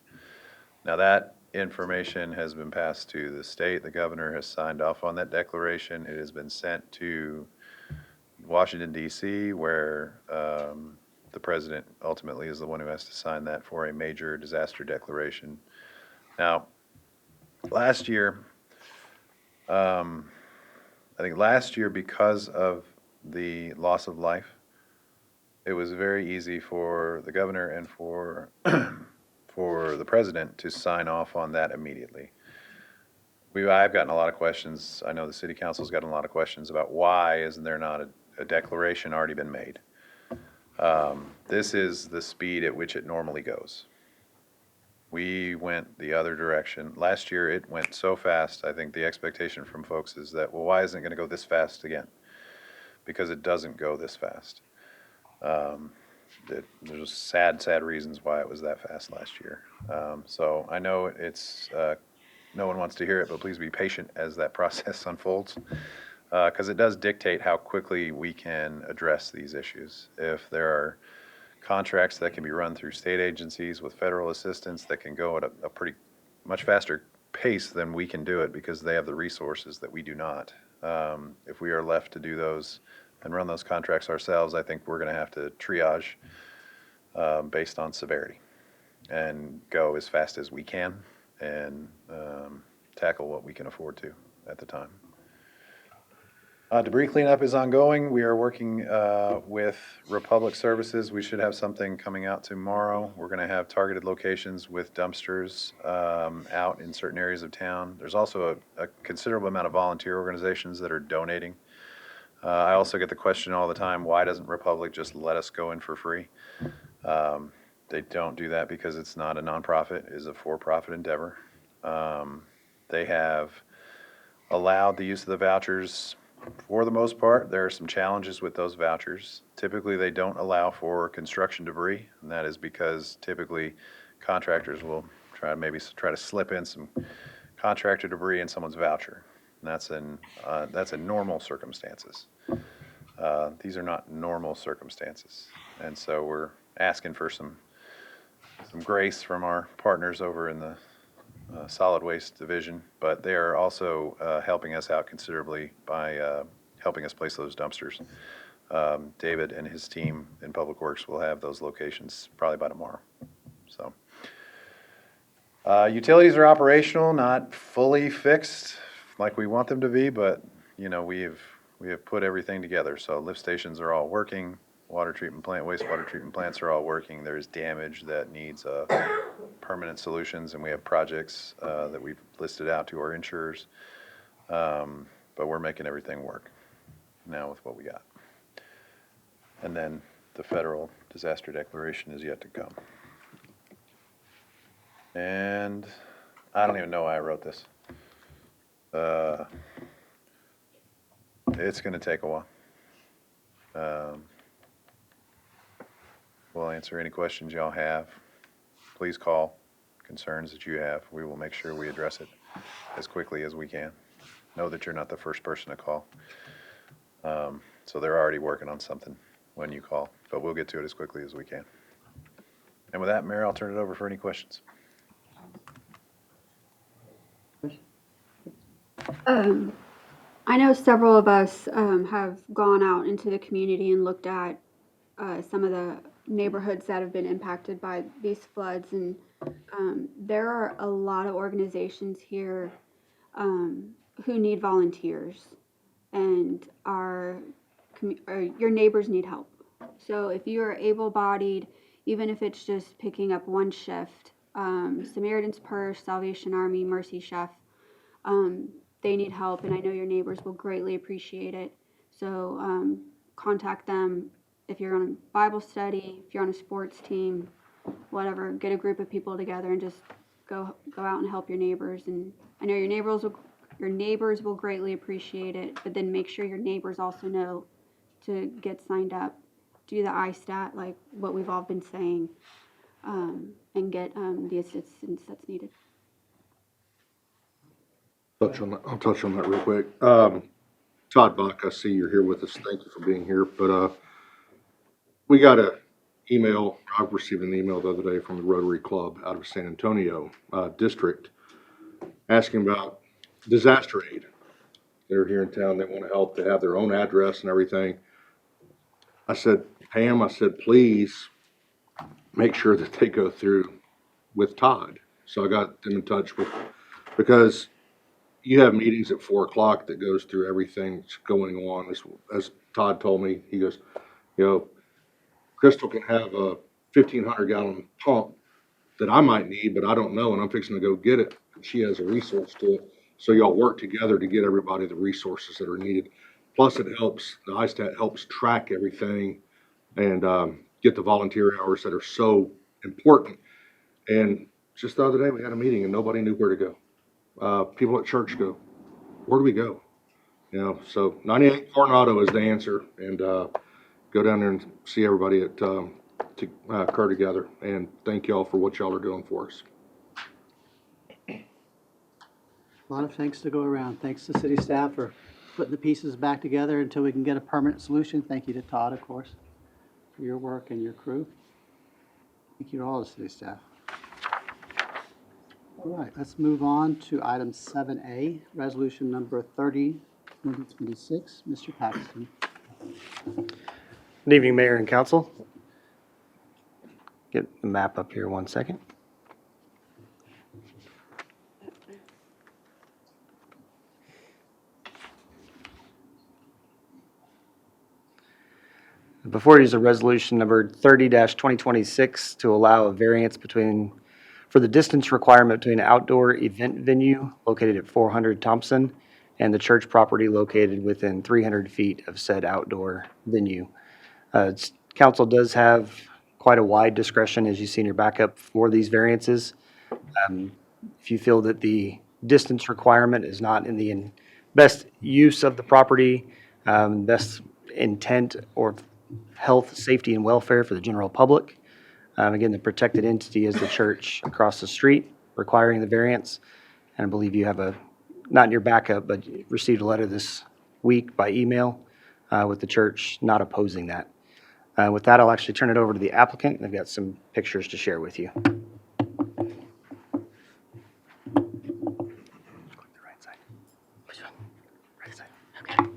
Now that information has been passed to the state. The governor has signed off on that declaration. It has been sent to Washington, D.C., where the president ultimately is the one who has to sign that for a major disaster declaration. Now, last year, I think last year, because of the loss of life, it was very easy for the governor and for for the president to sign off on that immediately. I've gotten a lot of questions. I know the city council's gotten a lot of questions about why isn't there not a declaration already been made. This is the speed at which it normally goes. We went the other direction. Last year it went so fast. I think the expectation from folks is that, well, why isn't it going to go this fast again? Because it doesn't go this fast. There's sad reasons why it was that fast last year. So I know it's no one wants to hear it, but please be patient as that process unfolds, because it does dictate how quickly we can address these issues. If there are contracts that can be run through state agencies with federal assistance that can go at a pretty much faster pace, then we can do it because they have the resources that we do not. If we are left to do those and run those contracts ourselves, I think we're going to have to triage based on severity and go as fast as we can and tackle what we can afford to at the time. Debris cleanup is ongoing. We are working with Republic Services. We should have something coming out tomorrow. We're going to have targeted locations with dumpsters out in certain areas of town. There's also a considerable amount of volunteer organizations that are donating. I also get the question all the time, why doesn't Republic just let us go in for free? They don't do that because it's not a nonprofit, it is a for-profit endeavor. They have allowed the use of the vouchers for the most part. There are some challenges with those vouchers. Typically, they don't allow for construction debris, and that is because typically contractors will try to slip in some contractor debris in someone's voucher. And that's in normal circumstances. These are not normal circumstances, and so we're asking for some grace from our partners over in the solid waste division, but they are also helping us out considerably by helping us place those dumpsters. David and his team in Public Works will have those locations probably by tomorrow. So utilities are operational, not fully fixed like we want them to be, but we have put everything together. So lift stations are all working. Water treatment plant, wastewater treatment plants are all working. There's damage that needs permanent solutions, and we have projects that we've listed out to our insurers. But we're making everything work now with what we got. And then the federal disaster declaration is yet to come. And I don't even know why I wrote this. It's going to take a while. We'll answer any questions y'all have. Please call concerns that you have. We will make sure we address it as quickly as we can. Know that you're not the first person to call. So they're already working on something when you call, but we'll get to it as quickly as we can. And with that, Mayor, I'll turn it over for any questions. I know several of us have gone out into the community and looked at some of the neighborhoods that have been impacted by these floods, and there are a lot of organizations here who need volunteers, and your neighbors need help. So if you are able-bodied, even if it's just picking up one shift, Samaritan's Purse, Salvation Army, Mercy Chef, they need help, and I know your neighbors will greatly appreciate it. So contact them. If you're on a Bible study, if you're on a sports team, whatever, get a group of people together and just go out and help your neighbors. And I know your neighbors will greatly appreciate it, but then make sure your neighbors also know to get signed up, do the ISTAT, like what we've all been saying, and get the assistance that's needed. I'll touch on that real quick. Todd Bach, I see you're here with us. Thank you for being here. But we got an email. I received an email the other day from the Rotary Club out of San Antonio district asking about disaster aid. They're here in town. They want to help. They have their own address and everything. I said, Pam, please make sure that they go through with Todd. So I got them in touch with, because you have meetings at 4 o'clock that goes through everything that's going on. As Todd told me, he goes, Crystal can have a 1,500-gallon pump that I might need, but I don't know, and I'm fixing to go get it. She has a resource to it. So y'all work together to get everybody the resources that are needed. Plus it helps, the ISTAT helps track everything and get the volunteer hours that are so important. And just the other day we had a meeting and nobody knew where to go. People at church go, where do we go? So 98 Coronado is the answer, and go down there and see everybody at Kerr together, and thank y'all for what y'all are doing for us. A lot of thanks to go around. Thanks to city staff for putting the pieces back together until we can get a permanent solution. Thank you to Todd, of course, for your work and your crew. Thank you to all the city staff. All right, let's move on to item 7A, resolution number 30, 2026. Mr. Paxton. Good evening, Mayor and Council. Get the map up here 1 second. Before you is a resolution number 30-2026 to allow a variance for the distance requirement between an outdoor event venue located at 400 Thompson and the church property located within 300 feet of said outdoor venue. Council does have quite a wide discretion, as you see in your backup, for these variances. If you feel that the distance requirement is not in the best use of the property, best intent or health, safety, and welfare for the general public. Again, the protected entity is the church across the street requiring the variance. And I believe you have not in your backup, but received a letter this week by email with the church not opposing that. With that, I'll actually turn it over to the applicant. I've got some pictures to share with you.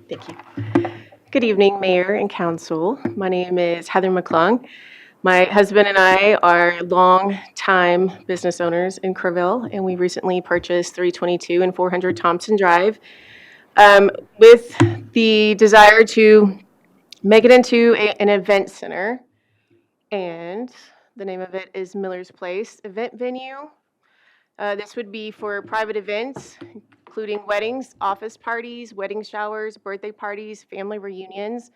Thank you. Good evening, Mayor and Council. My name is Heather McClung. My husband and I are long-time business owners in Kerrville, and we recently purchased 322 and 400 Thompson Drive with the desire to make it into an event center. And the name of it is Miller's Place Event Venue. This would be for private events, including weddings, office parties, wedding showers, birthday parties, family reunions.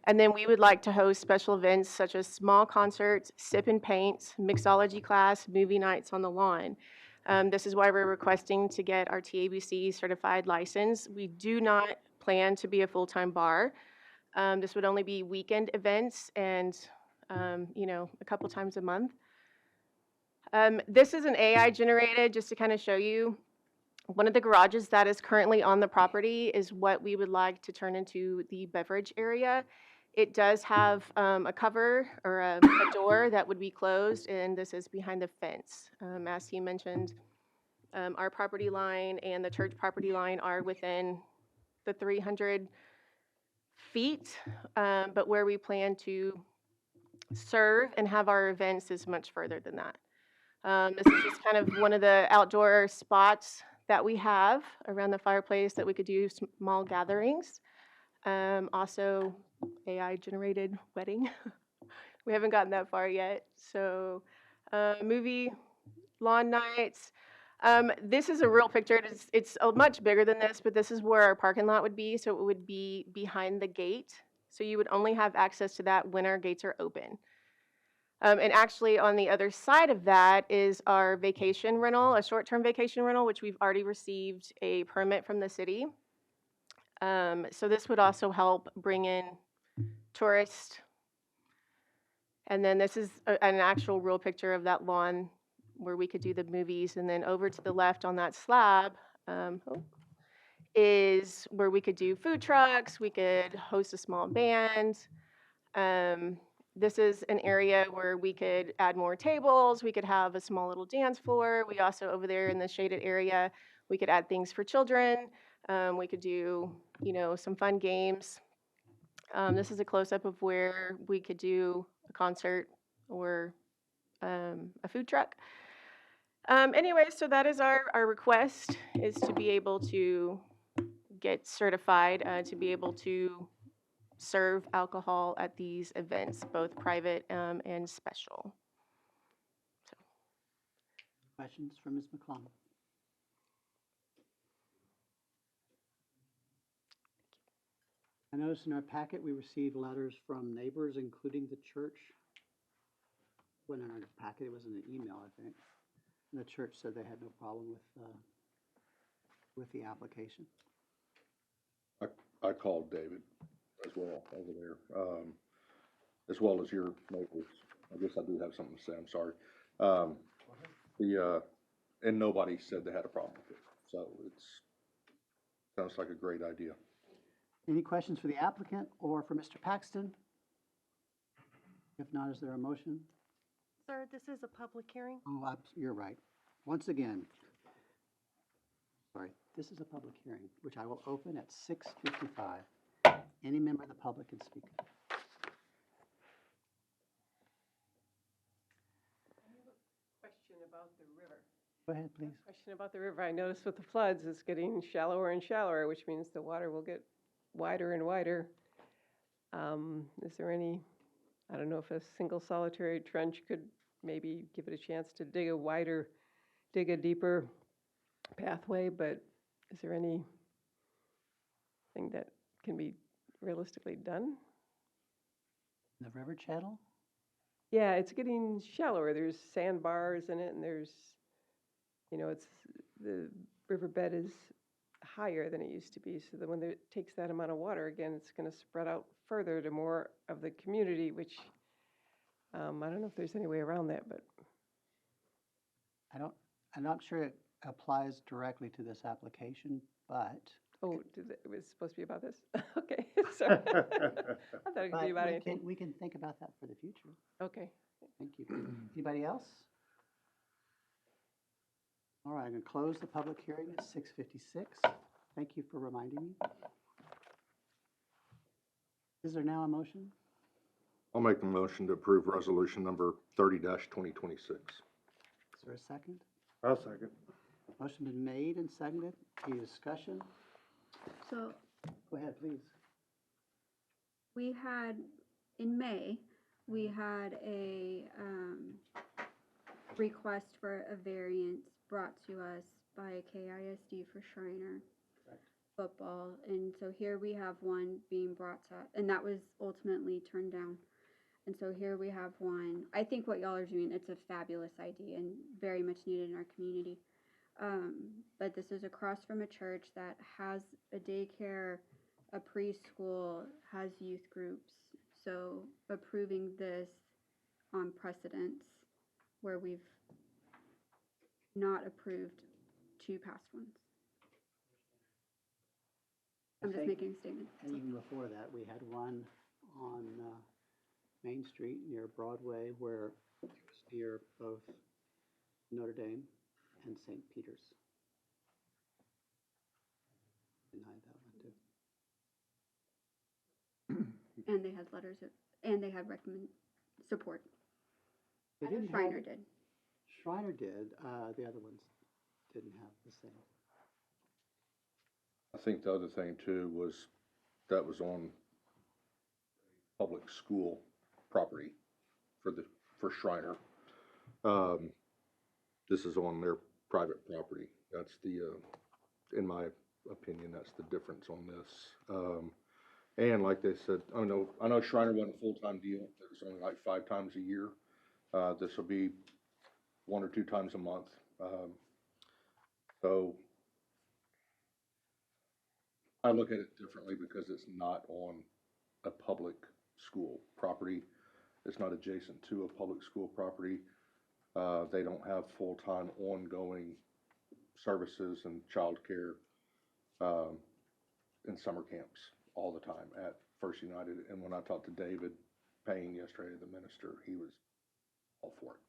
And then we would like to host special events such as small concerts, sip and paints, mixology class, movie nights on the lawn. This is why we're requesting to get our TABC certified license. We do not plan to be a full-time bar. This would only be weekend events and, a couple times a month. This is an AI generated, just to kind of show you. One of the garages that is currently on the property is what we would like to turn into the beverage area. It does have a cover or a door that would be closed, and this is behind the fence. As he mentioned, our property line and the church property line are within the 300 feet, but where we plan to serve and have our events is much further than that. This is just kind of one of the outdoor spots that we have around the fireplace that we could do small gatherings. Also, AI generated wedding. We haven't gotten that far yet. So, movie, lawn nights. This is a real picture. It's much bigger than this, but this is where our parking lot would be. So it would be behind the gate. So you would only have access to that when our gates are open. And actually on the other side of that is our vacation rental, a short-term vacation rental, which we've already received a permit from the city. So this would also help bring in tourists. And then this is an actual real picture of that lawn where we could do the movies. And then over to the left on that slab is where we could do food trucks. We could host a small band. This is an area where we could add more tables. We could have a small little dance floor. We also, over there in the shaded area, we could add things for children. We could do, some fun games. This is a close-up of where we could do a concert or a food truck. Anyway, so that is our request, is to be able to get certified, to be able to serve alcohol at these events, both private and special. Questions for Ms. McClung? I noticed in our packet we received letters from neighbors, including the church. When in our packet, it was in an email, I think. And the church said they had no problem with the application. I called David as well over there, as well as your neighbors. I guess I do have something to say, I'm sorry. And nobody said they had a problem with it. So sounds like a great idea. Any questions for the applicant or for Mr. Paxton? If not, is there a motion? Sir, this is a public hearing. Oh, you're right. Once again, This is a public hearing, which I will open at 6:55. Any member of the public can speak. Question about the river. Go ahead, please. Question about the river. I noticed with the floods, it's getting shallower and shallower, which means the water will get wider and wider. Is there any, I don't know if a single solitary trench could maybe give it a chance to dig a deeper pathway, but is there anything that can be realistically done? The river channel? Yeah, it's getting shallower. There's sandbars in it, and there's, it's, the riverbed is higher than it used to be. So that when it takes that amount of water again, it's going to spread out further to more of the community, which I don't know if there's any way around that, but. I'm not sure it applies directly to this application, but. Oh, it was supposed to be about this? Okay, sorry. I thought it could be about anything. We can think about that for the future. Okay. Thank you. Anybody else? All right, I'm going to close the public hearing at 6:56. Thank you for reminding me. Is there now a motion? I'll make the motion to approve resolution number 30-2026. Is there a second? I'll second. Motion been made and seconded. Any discussion? So Go ahead, please. we had, in May, we had a request for a variance brought to us by KISD for Shriner football. And so here we have one being brought to, and that was ultimately turned down. And so here we have one. I think what y'all are doing, it's a fabulous idea and very much needed in our community. But this is across from a church that has a daycare, a preschool, has youth groups. So approving this on precedence where we've not approved two past ones. I'm just making a statement. And even before that, we had one on Main Street near Broadway where it was near both Notre Dame and St. Peter's. Denied that one too. And they had letters of, and they had support. They didn't Shriner have- did. Shriner did. The other ones didn't have the same. I think the other thing too was that was on public school property for Shriner. This is on their private property. That's the, in my opinion, that's the difference on this. And like they said, I know Shriner wasn't a full-time deal. It was only like 5 times a year. This will be 1 or 2 times a month. So I look at it differently because it's not on a public school property. It's not adjacent to a public school property. They don't have full-time ongoing services and childcare in summer camps all the time at First United. And when I talked to David Payne yesterday, the minister, he was all for it.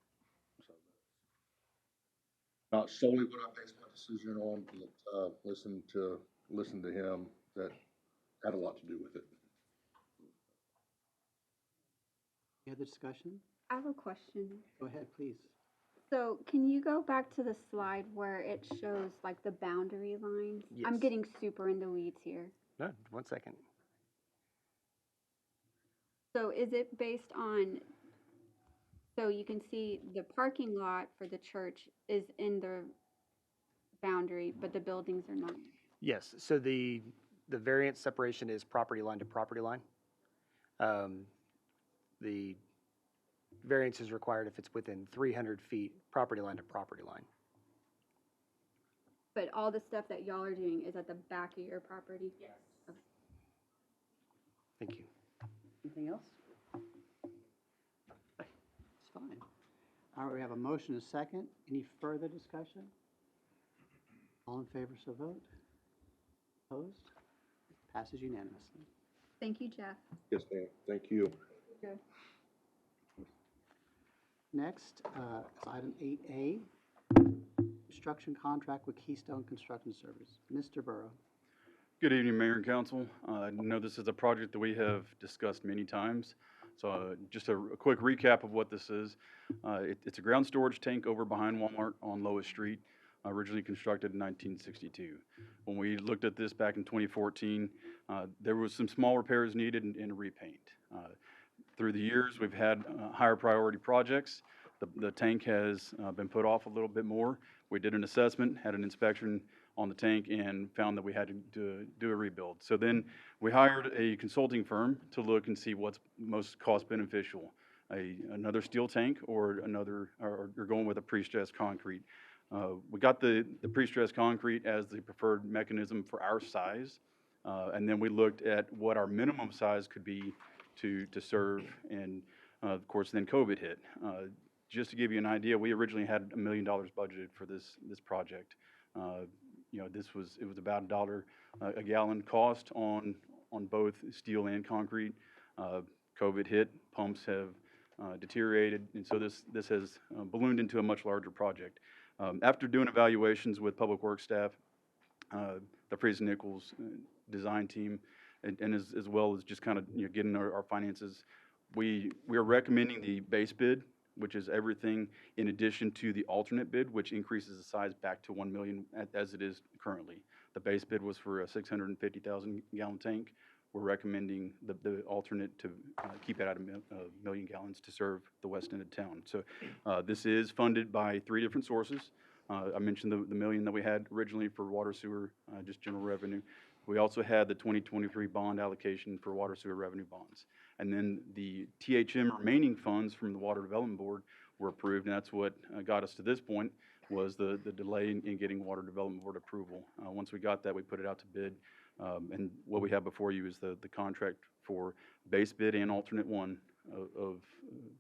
So not solely what I based my decision on, but listen to him, that had a lot to do with it. Any other discussion? I have a question. Go ahead, please. So can you go back to the slide where it shows like the boundary lines? I'm Yes. getting super in the weeds here. No, 1 second. So is it based on, so you can see the parking lot for the church is in the boundary, but the buildings are not? Yes, so the variance separation is property line to property line. The variance is required if it's within 300 feet, property line to property line. But all the stuff that y'all are doing is at the back of your property? Yes. Okay. Thank you. Anything else? It's fine. All right, we have a motion and a second. Any further discussion? All in favor, so vote. Opposed? Passes unanimously. Thank you, Jeff. Yes, ma'am. Thank you. Good. Next is item 8A. construction contract with Keystone Construction Service. Mr. Burrow. Good evening, Mayor and Council. I know this is a project that we have discussed many times. So just a quick recap of what this is. It's a ground storage tank over behind Walmart on Lois Street, originally constructed in 1962. When we looked at this back in 2014, there was some small repairs needed and a repaint. Through the years, we've had higher priority projects. The tank has been put off a little bit more. We did an assessment, had an inspection on the tank, and found that we had to do a rebuild. So then we hired a consulting firm to look and see what's most cost beneficial, another steel tank or going with a pre-stressed concrete. We got the pre-stressed concrete as the preferred mechanism for our size, and then we looked at what our minimum size could be to serve, and of course then COVID hit. Just to give you an idea, we originally had $1 million budgeted for this project. It was about $1 a gallon cost on both steel and concrete. COVID hit, pumps have deteriorated, and so this has ballooned into a much larger project. After doing evaluations with Public Works staff, the Fraser Nichols design team, and as well as just kind of getting our finances, we are recommending the base bid, which is everything in addition to the alternate bid, which increases the size back to 1 million as it is currently. The base bid was for a 650,000 gallon tank. We're recommending the alternate to keep it at a million gallons to serve the west end of town. So this is funded by 3 different sources. I mentioned the million that we had originally for water sewer, just general revenue. We also had the 2023 bond allocation for water sewer revenue bonds. And then the THM remaining funds from the Water Development Board were approved, and that's what got us to this point, was the delay in getting Water Development Board approval. Once we got that, we put it out to bid. And what we have before you is the contract for base bid and alternate one of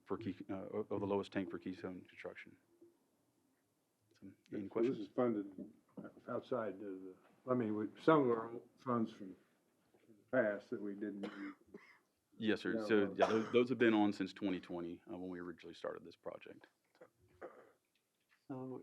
the lowest tank for Keystone Construction. So, any questions? This is funded outside some of our funds from the past that we didn't use. Yes, sir. So yeah, those have been on since 2020 when we originally started this project. So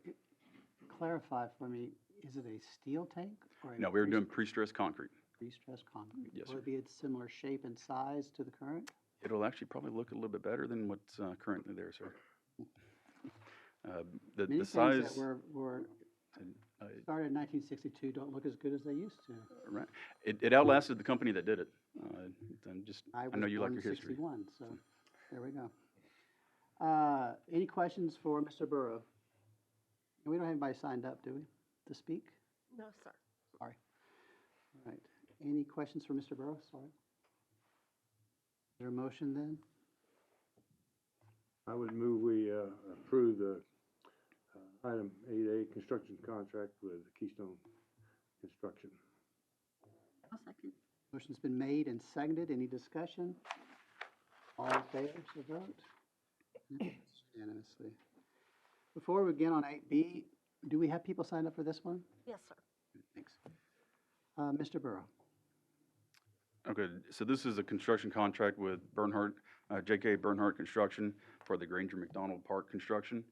clarify for me, is it a steel tank or a? No, we were doing pre-stressed concrete. Pre-stressed concrete. Yes, Will sir. it be a similar shape and size to the current? It'll actually probably look a little bit better than what's currently there, sir. The size. Things that were started in 1962 don't look as good as they used to. Right. It outlasted the company that did it. I know you like your was history. born in 61, so there we go. Any questions for Mr. Burrow? We don't have anybody signed up, do we, to speak? No, sir. Sorry. All right. Any questions for Mr. Burrow? Sorry. Is there a motion then? I would move we approve the item 8A construction contract with Keystone Construction. I'll second. Motion's been made and seconded. Any discussion? All in favor, so vote. Unanimously. Before we begin on 8B, do we have people signed up for this one? Yes, sir. Thanks. Mr. Burrow. Okay, so this is a construction contract with Bernhardt, J.K. Bernhardt Construction for the Granger MacDonald Park construction.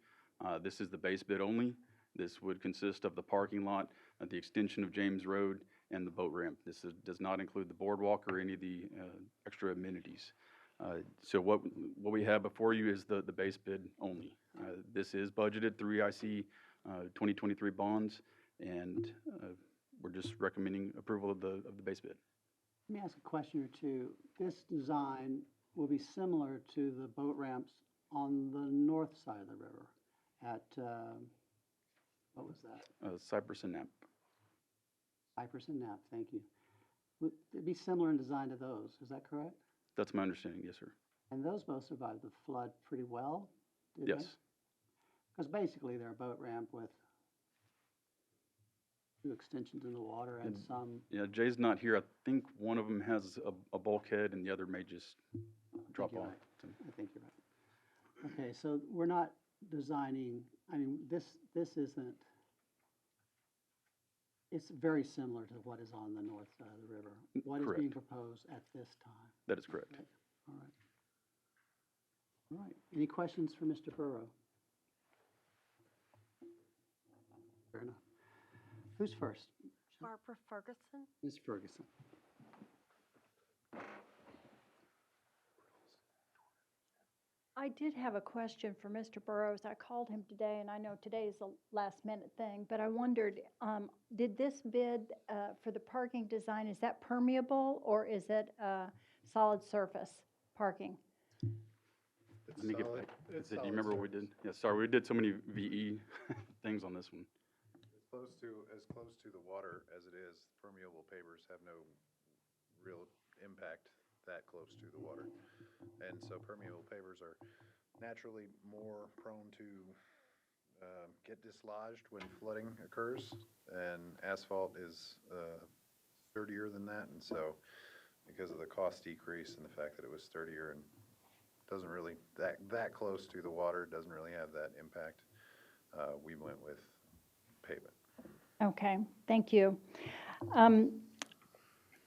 This is the base bid only. This would consist of the parking lot, the extension of James Road, and the boat ramp. This does not include the boardwalk or any of the extra amenities. So what we have before you is the base bid only. This is budgeted through EIC 2023 bonds, and we're just recommending approval of the base bid. Let me ask a question or two. This design will be similar to the boat ramps on the north side of the river at, what was that? Cypress and Knapp. Cypress and Knapp, thank you. Would it be similar in design to those, is that correct? That's my understanding, yes, sir. And those both survived the flood pretty well, did Yes. Because basically they're a boat ramp with 2 extensions in the water and some. Yeah, Jay's not here. I think one of them has a bulkhead and the other may just drop off. Right. I think you're right. Okay, so we're not designing, this isn't, it's very similar to what is on the north side of the river. What is being proposed at this time? That is correct. Okay. All right. All right. Any questions for Mr. Burrow? Fair enough. Who's first? Barbara Ferguson. Ms. Ferguson. I did have a question for Mr. Burrows. I called him today, and I know today is a last-minute thing, but I wondered, did this bid for the parking design, is that permeable, or is it solid surface parking? Let me get back. Do you remember what we did? Yeah, sorry, we did so many VE things on this one. As close to the water as it is, permeable pavers have no real impact that close to the water. And so permeable pavers are naturally more prone to get dislodged when flooding occurs, and asphalt is sturdier than that. And so because of the cost decrease and the fact that it was sturdier and doesn't really, that close to the water, doesn't really have that impact, we went with pavement. Okay, thank you.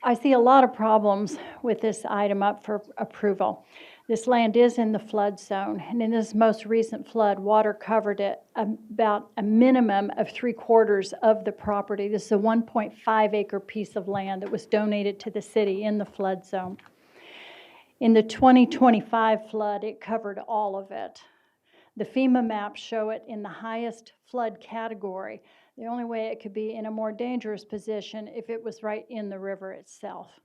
I see a lot of problems with this item up for approval. This land is in the flood zone, and in this most recent flood, water covered it about a minimum of 3/4 of the property. This is a 1.5 acre piece of land that was donated to the city in the flood zone. In the 2025 flood, it covered all of it. The FEMA maps show it in the highest flood category. The only way it could be in a more dangerous position if it was right in the river itself.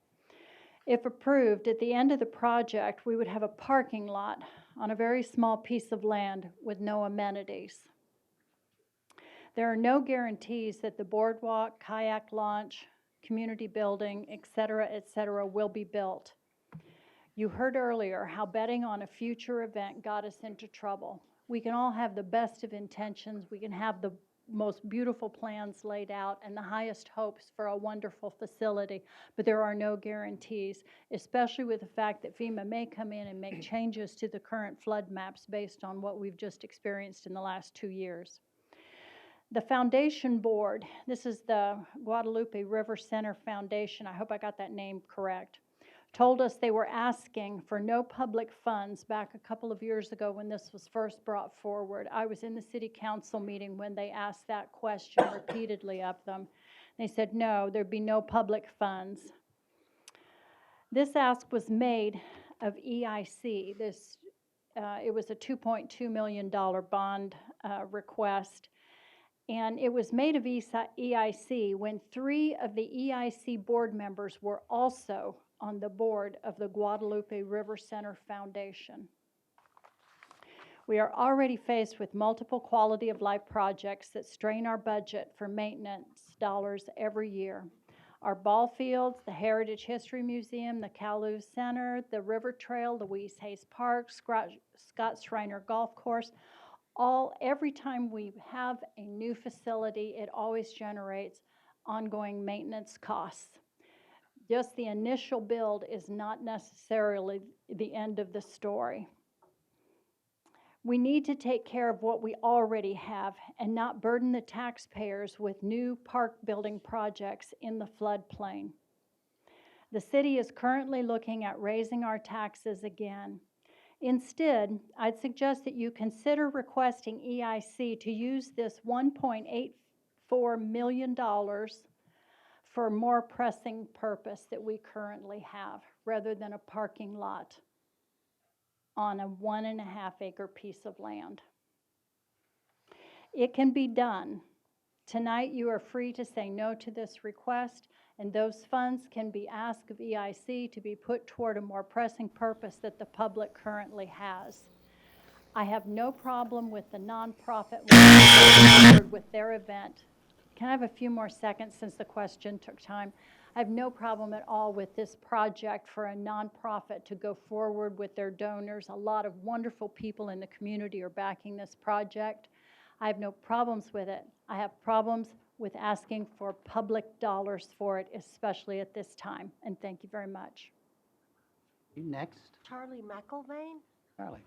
If approved, at the end of the project, we would have a parking lot on a very small piece of land with no amenities. There are no guarantees that the boardwalk, kayak launch, community building, et cetera, will be built. You heard earlier how betting on a future event got us into trouble. We can all have the best of intentions. We can have the most beautiful plans laid out and the highest hopes for a wonderful facility, but there are no guarantees, especially with the fact that FEMA may come in and make changes to the current flood maps based on what we've just experienced in the last 2 years. The foundation board, this is the Guadalupe River Center Foundation, I hope I got that name correct, told us they were asking for no public funds back a couple of years ago when this was first brought forward. I was in the city council meeting when they asked that question repeatedly of them. They said no, there'd be no public funds. This ask was made of EIC. It was a $2.2 million bond request. And it was made of EIC when 3 of the EIC board members were also on the board of the Guadalupe River Center Foundation. We are already faced with multiple quality of life projects that strain our budget for maintenance dollars every year. Our ball fields, the Heritage History Museum, the Calu Center, the River Trail, Louise Hayes Park, Scott Schreiner Golf Course, every time we have a new facility, it always generates ongoing maintenance costs. Just the initial build is not necessarily the end of the story. We need to take care of what we already have and not burden the taxpayers with new park building projects in the floodplain. The city is currently looking at raising our taxes again. Instead, I'd suggest that you consider requesting EIC to use this $1.84 million for a more pressing purpose that we currently have, rather than a parking lot on a 1.5 acre piece of land. It can be done. Tonight, you are free to say no to this request, and those funds can be asked of EIC to be put toward a more pressing purpose that the public currently has. I have no problem with the nonprofit moving forward with their event. Can I have a few more seconds since the question took time? I have no problem at all with this project for a nonprofit to go forward with their donors. A lot of wonderful people in the community are backing this project. I have no problems with it. I have problems with asking for public dollars for it, especially at this time. And thank you very much. You next. Charlie McElvain. Charlie.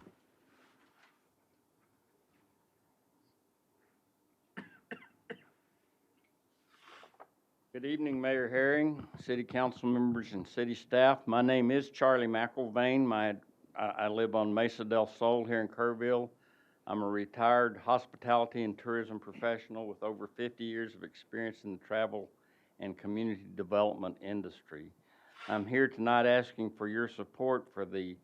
Good evening, Mayor Herring, City Council members, and city staff. My name is Charlie McElvain. I live on Mesa del Sol here in Kerrville. I'm a retired hospitality and tourism professional with over 50 years of experience in the travel and community development industry. I'm here tonight asking for your support for the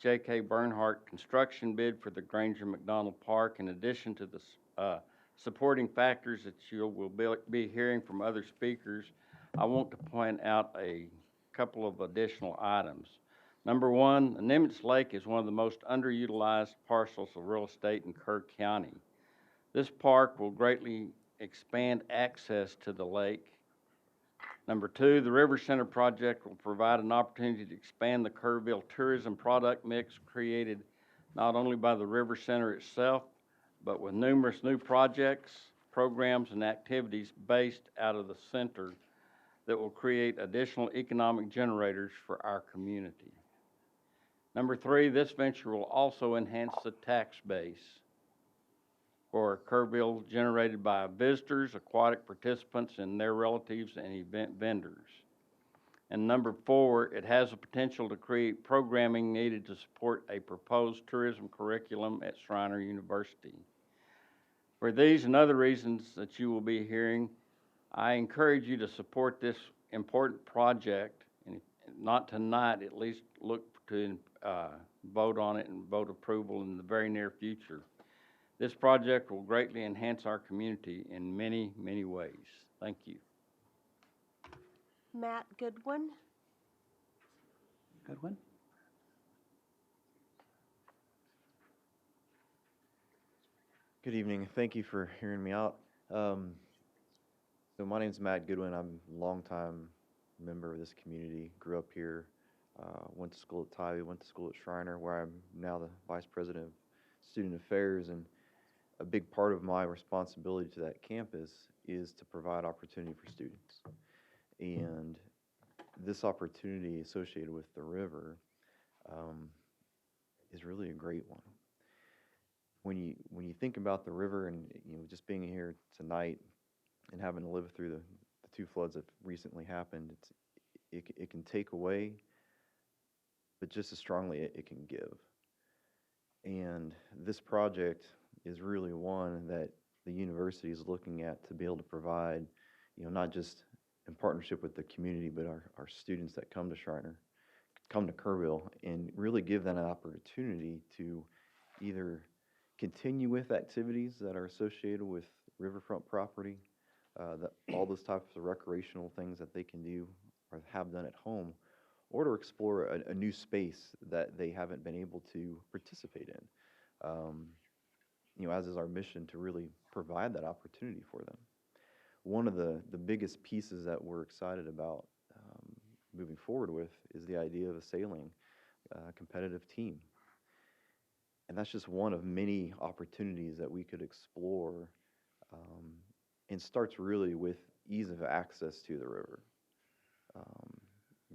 J.K. Bernhardt construction bid for the Granger MacDonald Park, in addition to the supporting factors that you will be hearing from other speakers. I want to point out a couple of additional items. Number one, the Nimitz Lake is one of the most underutilized parcels of real estate in Kerr County. This park will greatly expand access to the lake. Number two, the River Center project will provide an opportunity to expand the Kerrville tourism product mix created not only by the River Center itself, but with numerous new projects, programs, and activities based out of the center that will create additional economic generators for our community. Number three, this venture will also enhance the tax base for Kerrville generated by visitors, aquatic participants, and their relatives and event vendors. And number four, it has the potential to create programming needed to support a proposed tourism curriculum at Schreiner University. For these and other reasons that you will be hearing, I encourage you to support this important project, and not tonight, at least look to vote on it and vote approval in the very near future. This project will greatly enhance our community in many, many ways. Thank you. Matt Goodwin. Goodwin? Good evening. Thank you for hearing me out. So my name is Matt Goodwin. I'm a longtime member of this community. Grew up here, went to school at Tybee, went to school at Schreiner, where I'm now the Vice President of Student Affairs. And a big part of my responsibility to that campus is to provide opportunity for students. And this opportunity associated with the river is really a great one. When you think about the river, and just being here tonight and having to live through the two floods that recently happened, it can take away, but just as strongly it can give. And this project is really one that the university is looking at to be able to provide, not just in partnership with the community, but our students that come to Schreiner, come to Kerrville, and really give them an opportunity to either continue with activities that are associated with riverfront property, all those types of recreational things that they can do or have done at home, or to explore a new space that they haven't been able to participate in. As is our mission to really provide that opportunity for them. One of the biggest pieces that we're excited about moving forward with is the idea of a sailing competitive team. And that's just one of many opportunities that we could explore, and starts really with ease of access to the river.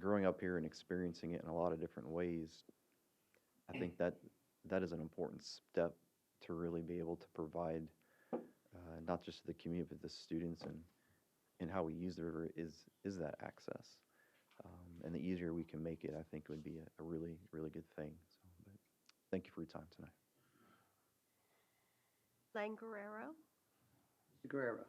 Growing up here and experiencing it in a lot of different ways, I think that is an important step to really be able to provide not just the community, but the students and how we use the river is that access. And the easier we can make it, I think would be a really, really good thing. But thank you for your time tonight. Lang Guerrero. Guerrero.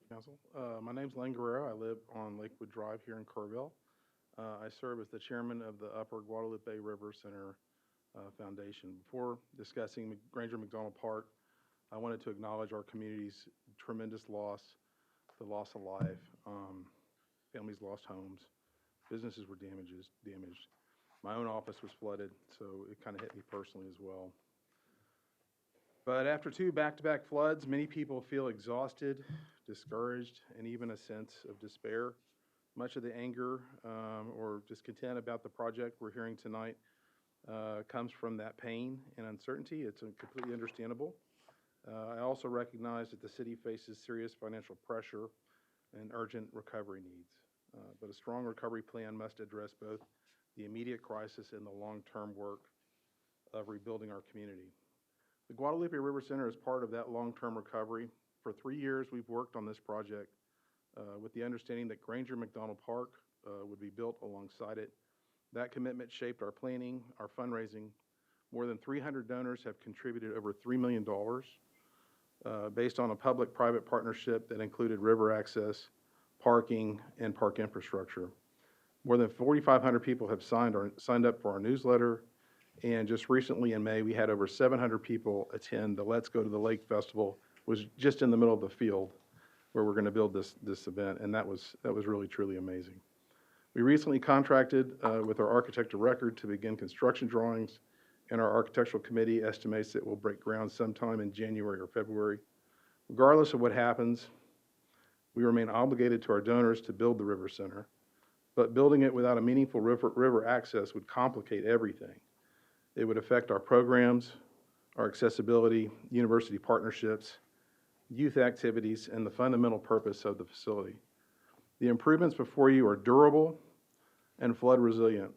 Council. My name's Lang Guerrero. I live on Lakewood Drive here in Kerrville. I serve as the chairman of the Upper Guadalupe River Center Foundation. Before discussing Granger MacDonald Park, I wanted to acknowledge our community's tremendous loss, the loss of life. Families lost homes, businesses were damaged. My own office was flooded, so it kind of hit me personally as well. But after two back-to-back floods, many people feel exhausted, discouraged, and even a sense of despair. Much of the anger or discontent about the project we're hearing tonight comes from that pain and uncertainty. It's completely understandable. I also recognize that the city faces serious financial pressure and urgent recovery needs. But a strong recovery plan must address both the immediate crisis and the long-term work of rebuilding our community. The Guadalupe River Center is part of that long-term recovery. For 3 years, we've worked on this project with the understanding that Granger MacDonald Park would be built alongside it That commitment shaped our planning, our fundraising. More than 300 donors have contributed over $3 million based on a public-private partnership that included river access, parking, and park infrastructure. More than 4,500 people have signed up for our newsletter, and just recently in May, we had over 700 people attend the Let's Go to the Lake Festival, was just in the middle of the field where we're going to build this event, and that was really, truly amazing. We recently contracted with our architect of record to begin construction drawings, and our architectural committee estimates that we'll break ground sometime in January or February. Regardless of what happens, we remain obligated to our donors to build the River Center, but building it without a meaningful river access would complicate everything. It would affect our programs, our accessibility, university partnerships, youth activities, and the fundamental purpose of the facility. The improvements before you are durable and flood resilient.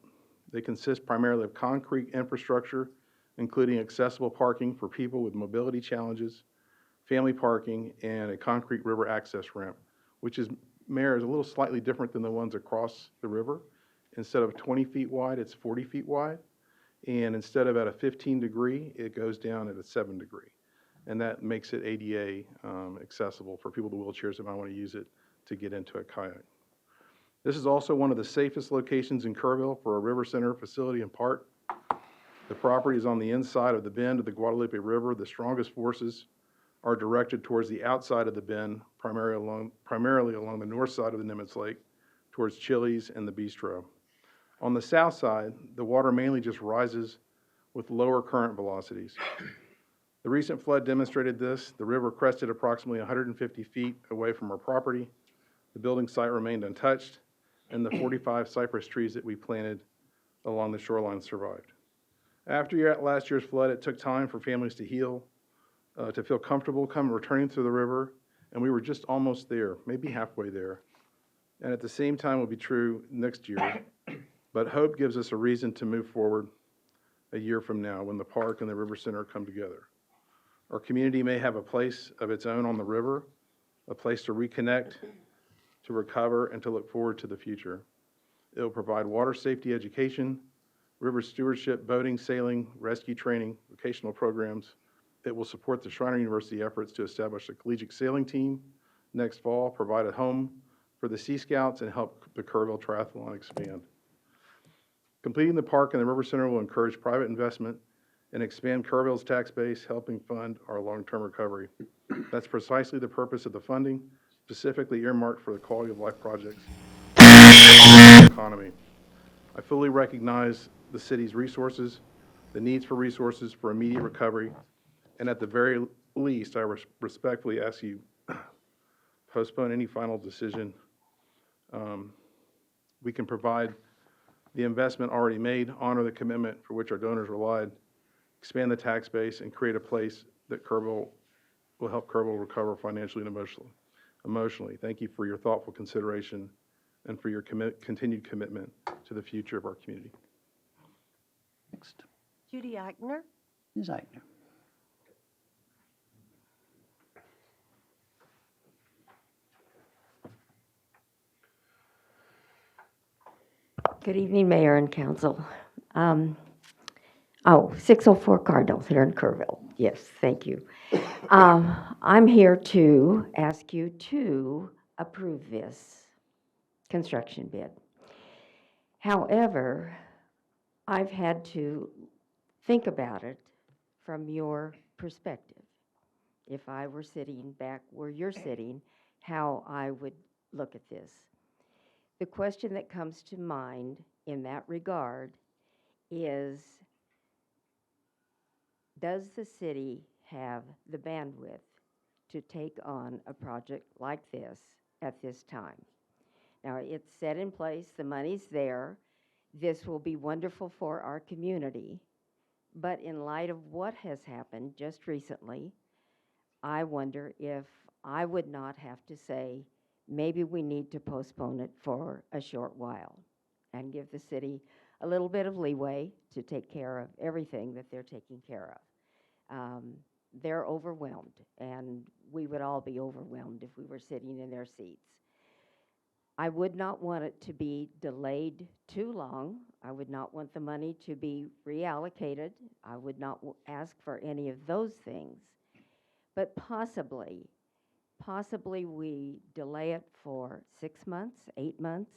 They consist primarily of concrete infrastructure, including accessible parking for people with mobility challenges, family parking, and a concrete river access ramp, which is, Mayor, is a little slightly different than the ones across the river. Instead of 20 feet wide, it's 40 feet wide. And instead of at a 15 degree, it goes down at a 7 degree. And that makes it ADA accessible for people with wheelchairs that might want to use it to get into a kayak. This is also one of the safest locations in Kerrville for a River Center facility and park. The property is on the inside of the bend of the Guadalupe River. The strongest forces are directed towards the outside of the bend, primarily along the north side of the Nimitz Lake, towards Chili's and the Bistro. On the south side, the water mainly just rises with lower current velocities. The recent flood demonstrated this. The river crested approximately 150 feet away from our property. The building site remained untouched, and the 45 cypress trees that we planted along the shoreline survived. After last year's flood, it took time for families to heal, to feel comfortable returning to the river, and we were just almost there, maybe halfway there. And at the same time will be true next year, but hope gives us a reason to move forward a year from now when the park and the River Center come together. Our community may have a place of its own on the river, a place to reconnect, to recover, and to look forward to the future. It will provide water safety education, river stewardship, boating, sailing, rescue training, vocational programs. It will support the Schreiner University efforts to establish a collegiate sailing team next fall, provide a home for the Sea Scouts, and help the Kerrville Triathlon expand. Completing the park and the River Center will encourage private investment and expand Kerrville's tax base, helping fund our long-term recovery. That's precisely the purpose of the funding, specifically earmarked for the quality of life projects in the economy. I fully recognize the city's resources, the needs for resources for immediate recovery, and at the very least, I respectfully ask you postpone any final decision. We can provide the investment already made, honor the commitment for which our donors relied, expand the tax base, and create a place that will help Kerrville recover financially and emotionally. Thank you for your thoughtful consideration and for your continued commitment to the future of our community. Next. Judy Eichner. Ms. Eichner. Good evening, Mayor and Council. 604 Cardinals here in Kerrville. Yes, thank you. I'm here to ask you to approve this construction bid. However, I've had to think about it from your perspective. If I were sitting back where you're sitting, how I would look at this. The question that comes to mind in that regard is, does the city have the bandwidth to take on a project like this at this time? Now, it's set in place, the money's there, this will be wonderful for our community, but in light of what has happened just recently, I wonder if I would not have to say, maybe we need to postpone it for a short while and give the city a little bit of leeway to take care of everything that they're taking care of. They're overwhelmed, and we would all be overwhelmed if we were sitting in their seats. I would not want it to be delayed too long. I would not want the money to be reallocated. I would not ask for any of those things. But possibly we delay it for 6 months, 8 months,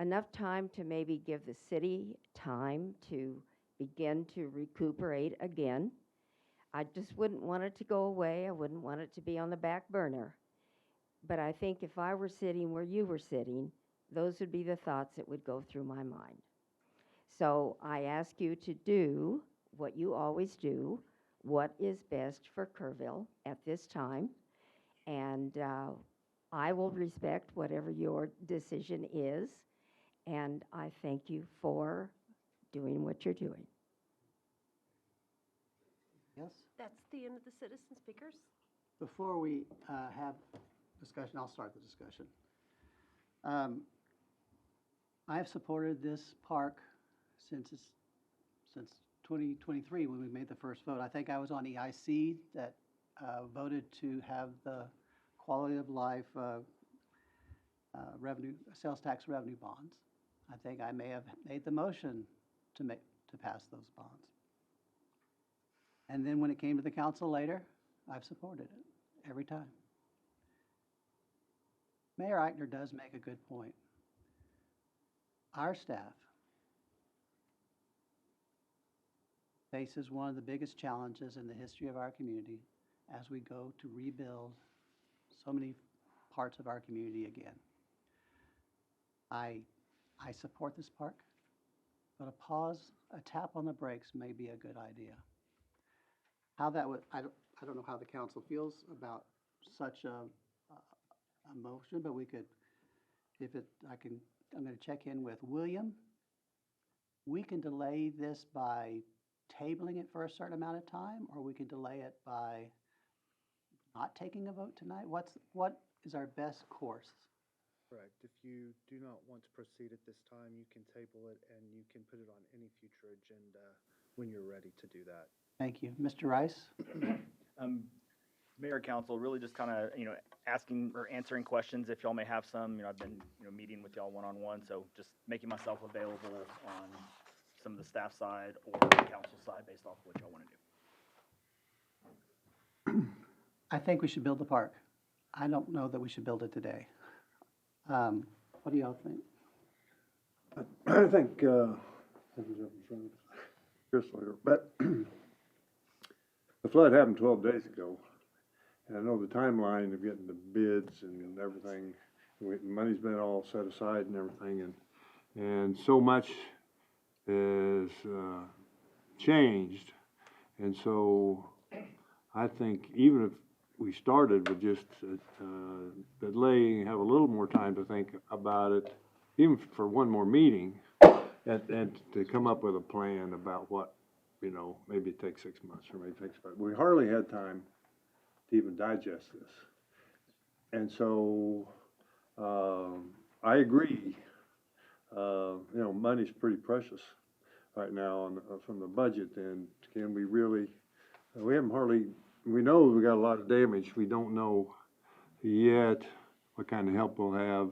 enough time to maybe give the city time to begin to recuperate again. I just wouldn't want it to go away. I wouldn't want it to be on the back burner. But I think if I were sitting where you were sitting, those would be the thoughts that would go through my mind. So I ask you to do what you always do, what is best for Kerrville at this time, and I will respect whatever your decision is, and I thank you for doing what you're doing. Yes? That's the end of the citizen speakers. Before we have discussion, I'll start the discussion. I have supported this park since 2023 when we made the first vote. I think I was on EIC that voted to have the quality of life revenue, sales tax revenue bonds. I think I may have made the motion to pass those bonds. And then when it came to the council later, I've supported it every time. Mayor Eichner does make a good point. Our staff faces one of the biggest challenges in the history of our community as we go to rebuild so many parts of our community again. I support this park, but a tap on the brakes may be a good idea. How that would, I don't know how the council feels about such a motion, but we could, I'm going to check in with William. We can delay this by tabling it for a certain amount of time, or we can delay it by not taking a vote tonight. What is our best course? Correct. If you do not want to proceed at this time, you can table it and you can put it on any future agenda when you're ready to do that. Thank you. Mr. Rice? Mayor, council, really just kind of, asking or answering questions if y'all may have some. I've been, meeting with y'all one-on-one, so just making myself available on some of the staff side or the council side based off what y'all want to do. I think we should build the park. I don't know that we should build it today. What do y'all think? I think, Chris later, but the flood happened 12 days ago. And I know the timeline of getting the bids and everything, money's been all set aside and everything, and so much has changed. And so I think even if we started with just delaying, have a little more time to think about it, even for one more meeting, and to come up with a plan about what, maybe it takes 6 months or maybe it takes 5. We hardly had time to even digest this. And so I agree, money's pretty precious right now from the budget, and can we really, we know we got a lot of damage. We don't know yet what kind of help we'll have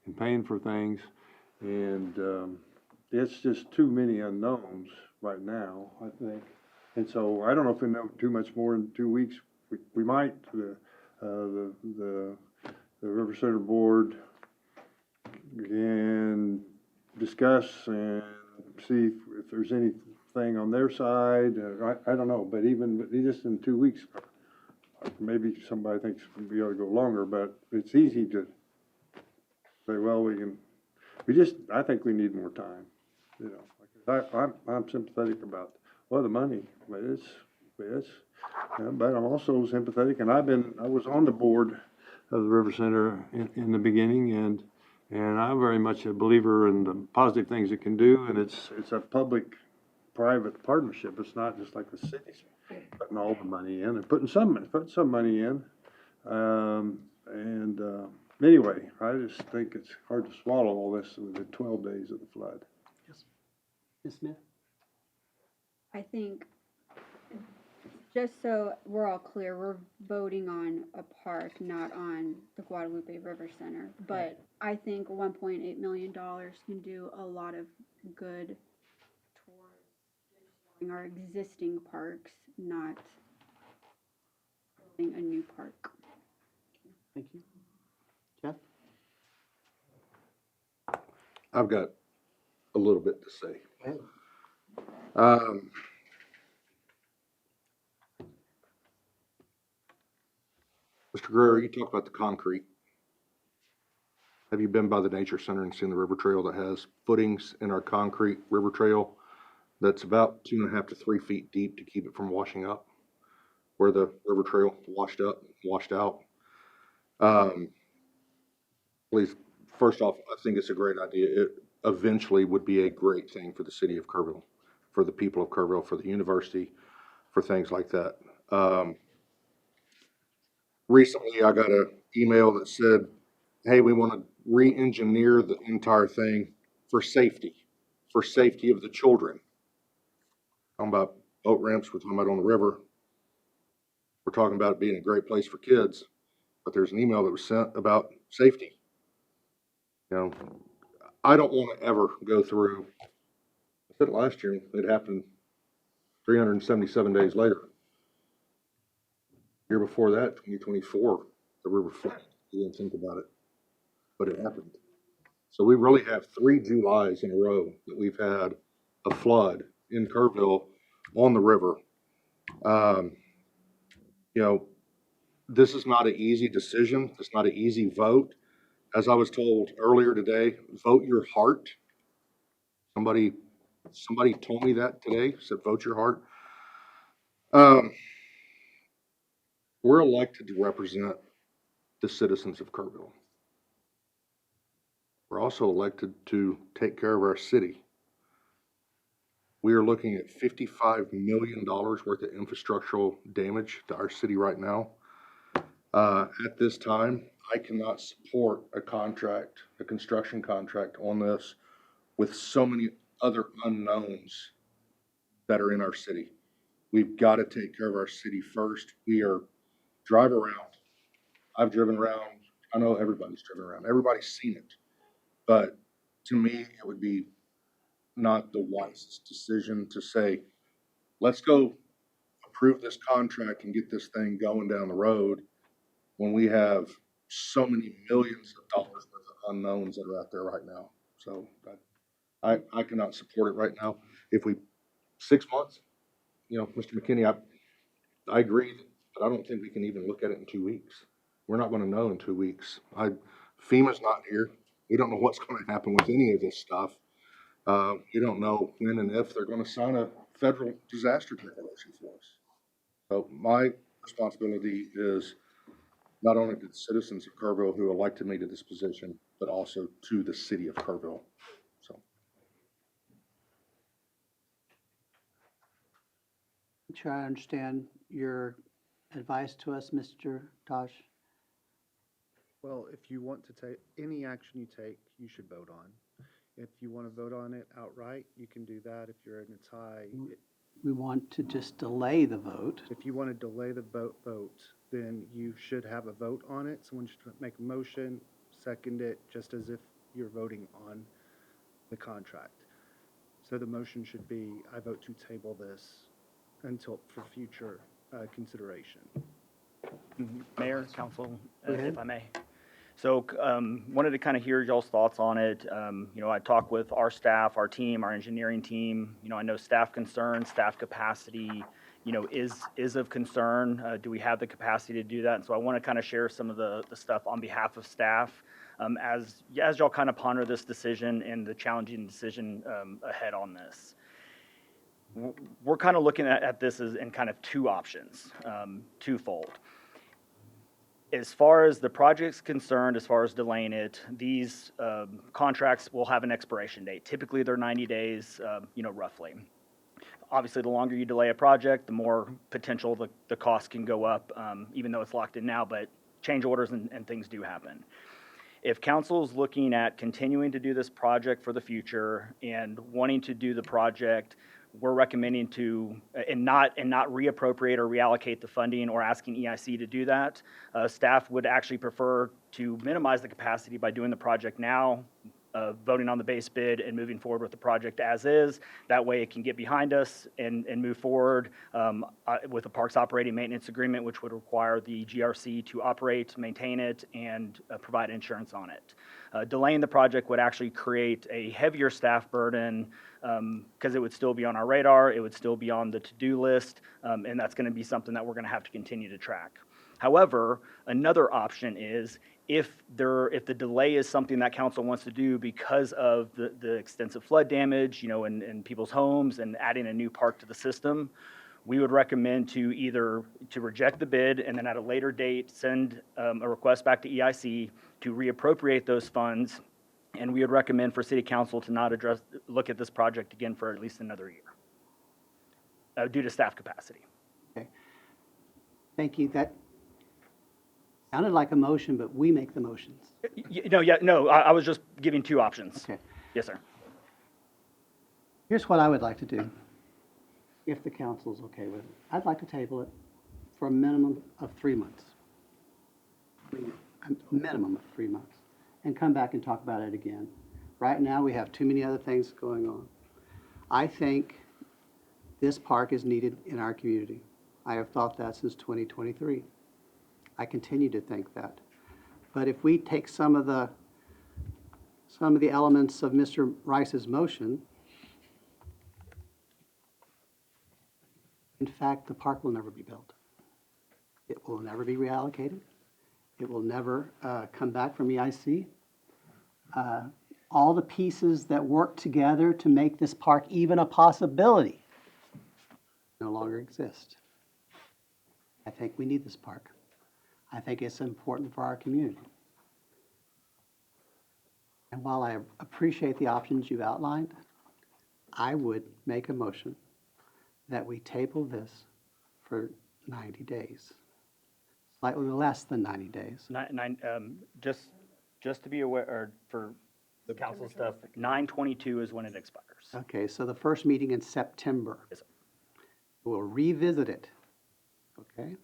in paying for things, and it's just too many unknowns right now, I think. And so I don't know if we know too much more in 2 weeks. We might. The River Center Board can discuss and see if there's anything on their side. I don't know, but even just in 2 weeks, maybe somebody thinks we ought to go longer, but it's easy to say, well, I think we need more time, I'm sympathetic about, the money, but but I'm also sympathetic, and I was on the board of the River Center in the beginning, and I'm very much a believer in the positive things it can do, and it's a public-private partnership. It's not just like the city's putting all the money in, and putting some money in, anyway, I just think it's hard to swallow all this within 12 days of the flood. Yes. Ms. Smith? I think Just so we're all clear, we're voting on a park, not on the Guadalupe River Center. But I think $1.8 million can do a lot of good towards our existing parks, not building a new park. Thank you. Jeff? I've got a little bit to say. Okay. Mr. Guerrero, you talked about the concrete. Have you been by the Nature Center and seen the river trail that has footings in our concrete river trail that's about 2.5 to 3 feet deep to keep it from washing up, where the river trail washed up, washed out? Please, first off, I think it's a great idea. It eventually would be a great thing for the city of Kerrville, for the people of Kerrville, for the university, for things like that. Recently, I got an email that said, hey, we want to re-engineer the entire thing for safety of the children. Talking about boat ramps, we're talking about on the river. We're talking about it being a great place for kids, but there's an email that was sent about safety. You know, I don't want to ever go through, I said it last year, it happened 377 days later. Year before that, 2024, the river flooded. You didn't think about it, but it happened. So we really have 3 Julys in a row that we've had a flood in Kerrville on the river. You know, this is not an easy decision. It's not an easy vote. As I was told earlier today, vote your heart. Somebody told me that today, said vote your heart. We're elected to represent the citizens of Kerrville. We're also elected to take care of our city. We are looking at $55 million worth of infrastructural damage to our city right now. At this time, I cannot support a construction contract on this with so many other unknowns that are in our city. We've got to take care of our city first. Drive around. I've driven around. I know everybody's driven around. Everybody's seen it. But to me, it would be not the wisest decision to say, let's go approve this contract and get this thing going down the road when we have so many millions of dollars worth of unknowns that are out there right now. So I cannot support it right now. If 6 months, you know, Mr. McKinney, I agree, but I don't think we can even look at it in 2 weeks. We're not going to know in 2 weeks. FEMA's not here. We don't know what's going to happen with any of this stuff. We don't know when and if they're going to sign a federal disaster declaration for us. So my responsibility is not only to the citizens of Kerrville who elected me to this position, but also to the city of Kerrville. So. I'm sure I understand your advice to us, Mr. Tosh. Well, if you want to take, any action you take, you should vote on. If you want to vote on it outright, you can do that. If you're in a tie. We want to just delay the vote. If you want to delay the vote, then you should have a vote on it. Someone should make a motion, second it, just as if you're voting on the contract. So the motion should be, I vote to table this for future consideration. Mayor, council, if I may. So wanted to kind of hear y'all's thoughts on it. You know, I talked with our staff, our team, our engineering team. You know, I know staff concern, staff capacity, you know, is of concern. Do we have the capacity to do that? And so I want to kind of share some of the stuff on behalf of staff as y'all kind of ponder this decision and the challenging decision ahead on this. We're kind of looking at this as in kind of 2 options, twofold. As far as the project's concerned, as far as delaying it, these contracts will have an expiration date. Typically, they're 90 days, you know, roughly. Obviously, the longer you delay a project, the more potential the cost can go up, even though it's locked in now, but change orders and things do happen. If council's looking at continuing to do this project for the future and wanting to do the project we're recommending to, and not reappropriate or reallocate the funding or asking EIC to do that. Staff would actually prefer to minimize the capacity by doing the project now, voting on the base bid and moving forward with the project as is. That way it can get behind us and move forward with a parks operating maintenance agreement, which would require the GRC to operate, maintain it, and provide insurance on it. Delaying the project would actually create a heavier staff burden because it would still be on our radar, it would still be on the to-do list, and that's going to be something that we're going to have to continue to track. However, another option is if the delay is something that council wants to do because of the extensive flood damage, in people's homes and adding a new park to the system, we would recommend to either to reject the bid and then at a later date send a request back to EIC to reappropriate those funds, and we would recommend for City Council to not look at this project again for at least another year due to staff capacity. Okay. Thank you. That sounded like a motion, but we make the motions. I was just giving two options. Okay. Yes, sir. Here's what I would like to do, if the council's okay with it. I'd like to table it for a minimum of 3 months. A minimum of 3 months. And come back and talk about it again. Right now, we have too many other things going on. I think this park is needed in our community. I have thought that since 2023. I continue to think that. But if we take some of the elements of Mr. Rice's motion, in fact, the park will never be built. It will never be reallocated. It will never come back from EIC. All the pieces that work together to make this park even a possibility no longer exist. I think we need this park. I think it's important for our community. And while I appreciate the options you've outlined, I would make a motion that we table this for 90 days. Slightly less than 90 days. Just to be aware, or for the council stuff, 9/22 is when it expires. Okay, so the first meeting in September. Yes, sir. We'll revisit it. Okay?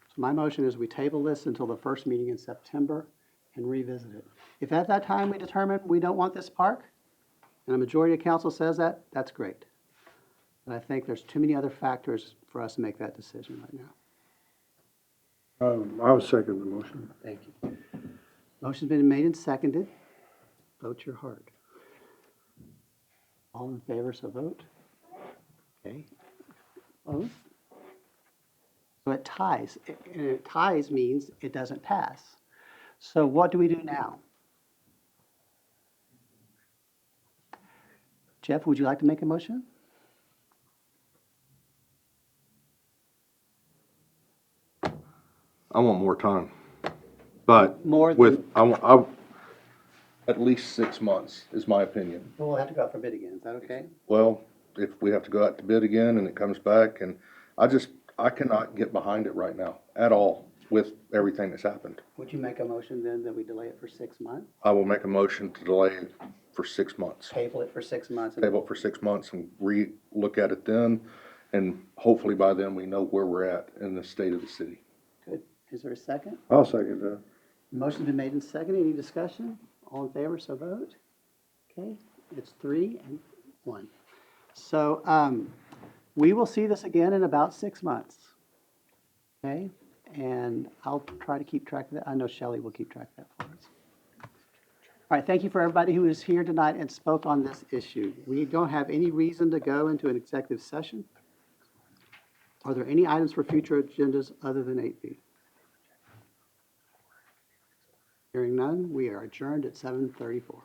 So my motion is we table this until the first meeting in September and revisit it. If at that time we determine we don't want this park, and a majority of council says that, that's great. But I think there's too many other factors for us to make that decision right now. I would second the motion. Thank you. Motion's been made and seconded. Vote your heart. All in favor, so vote. Okay. Opposed? So it ties. And it ties means it doesn't pass. So what do we do now? Jeff, would you like to make a motion? I want more time, but More with, I at least 6 months is my opinion. We'll have to go out for bid again. Is that okay? Well, if we have to go out to bid again and it comes back, and I cannot get behind it right now at all with everything that's happened. Would you make a motion then that we delay it for 6 months? I will make a motion to delay it for 6 months. Table it for 6 months? Table it for 6 months and look at it then, and hopefully by then we know where we're at in the state of the city. Good. Is there a second? I'll second that. Motion's been made and seconded. Any discussion? All in favor, so vote. Okay, it's 3-1. So we will see this again in about 6 months. Okay, and I'll try to keep track of that. I know Shelley will keep track of that for us. All right, thank you for everybody who is here tonight and spoke on this issue. We don't have any reason to go into an executive session. Are there any items for future agendas other than 8B? Hearing none, we are adjourned at 7:34.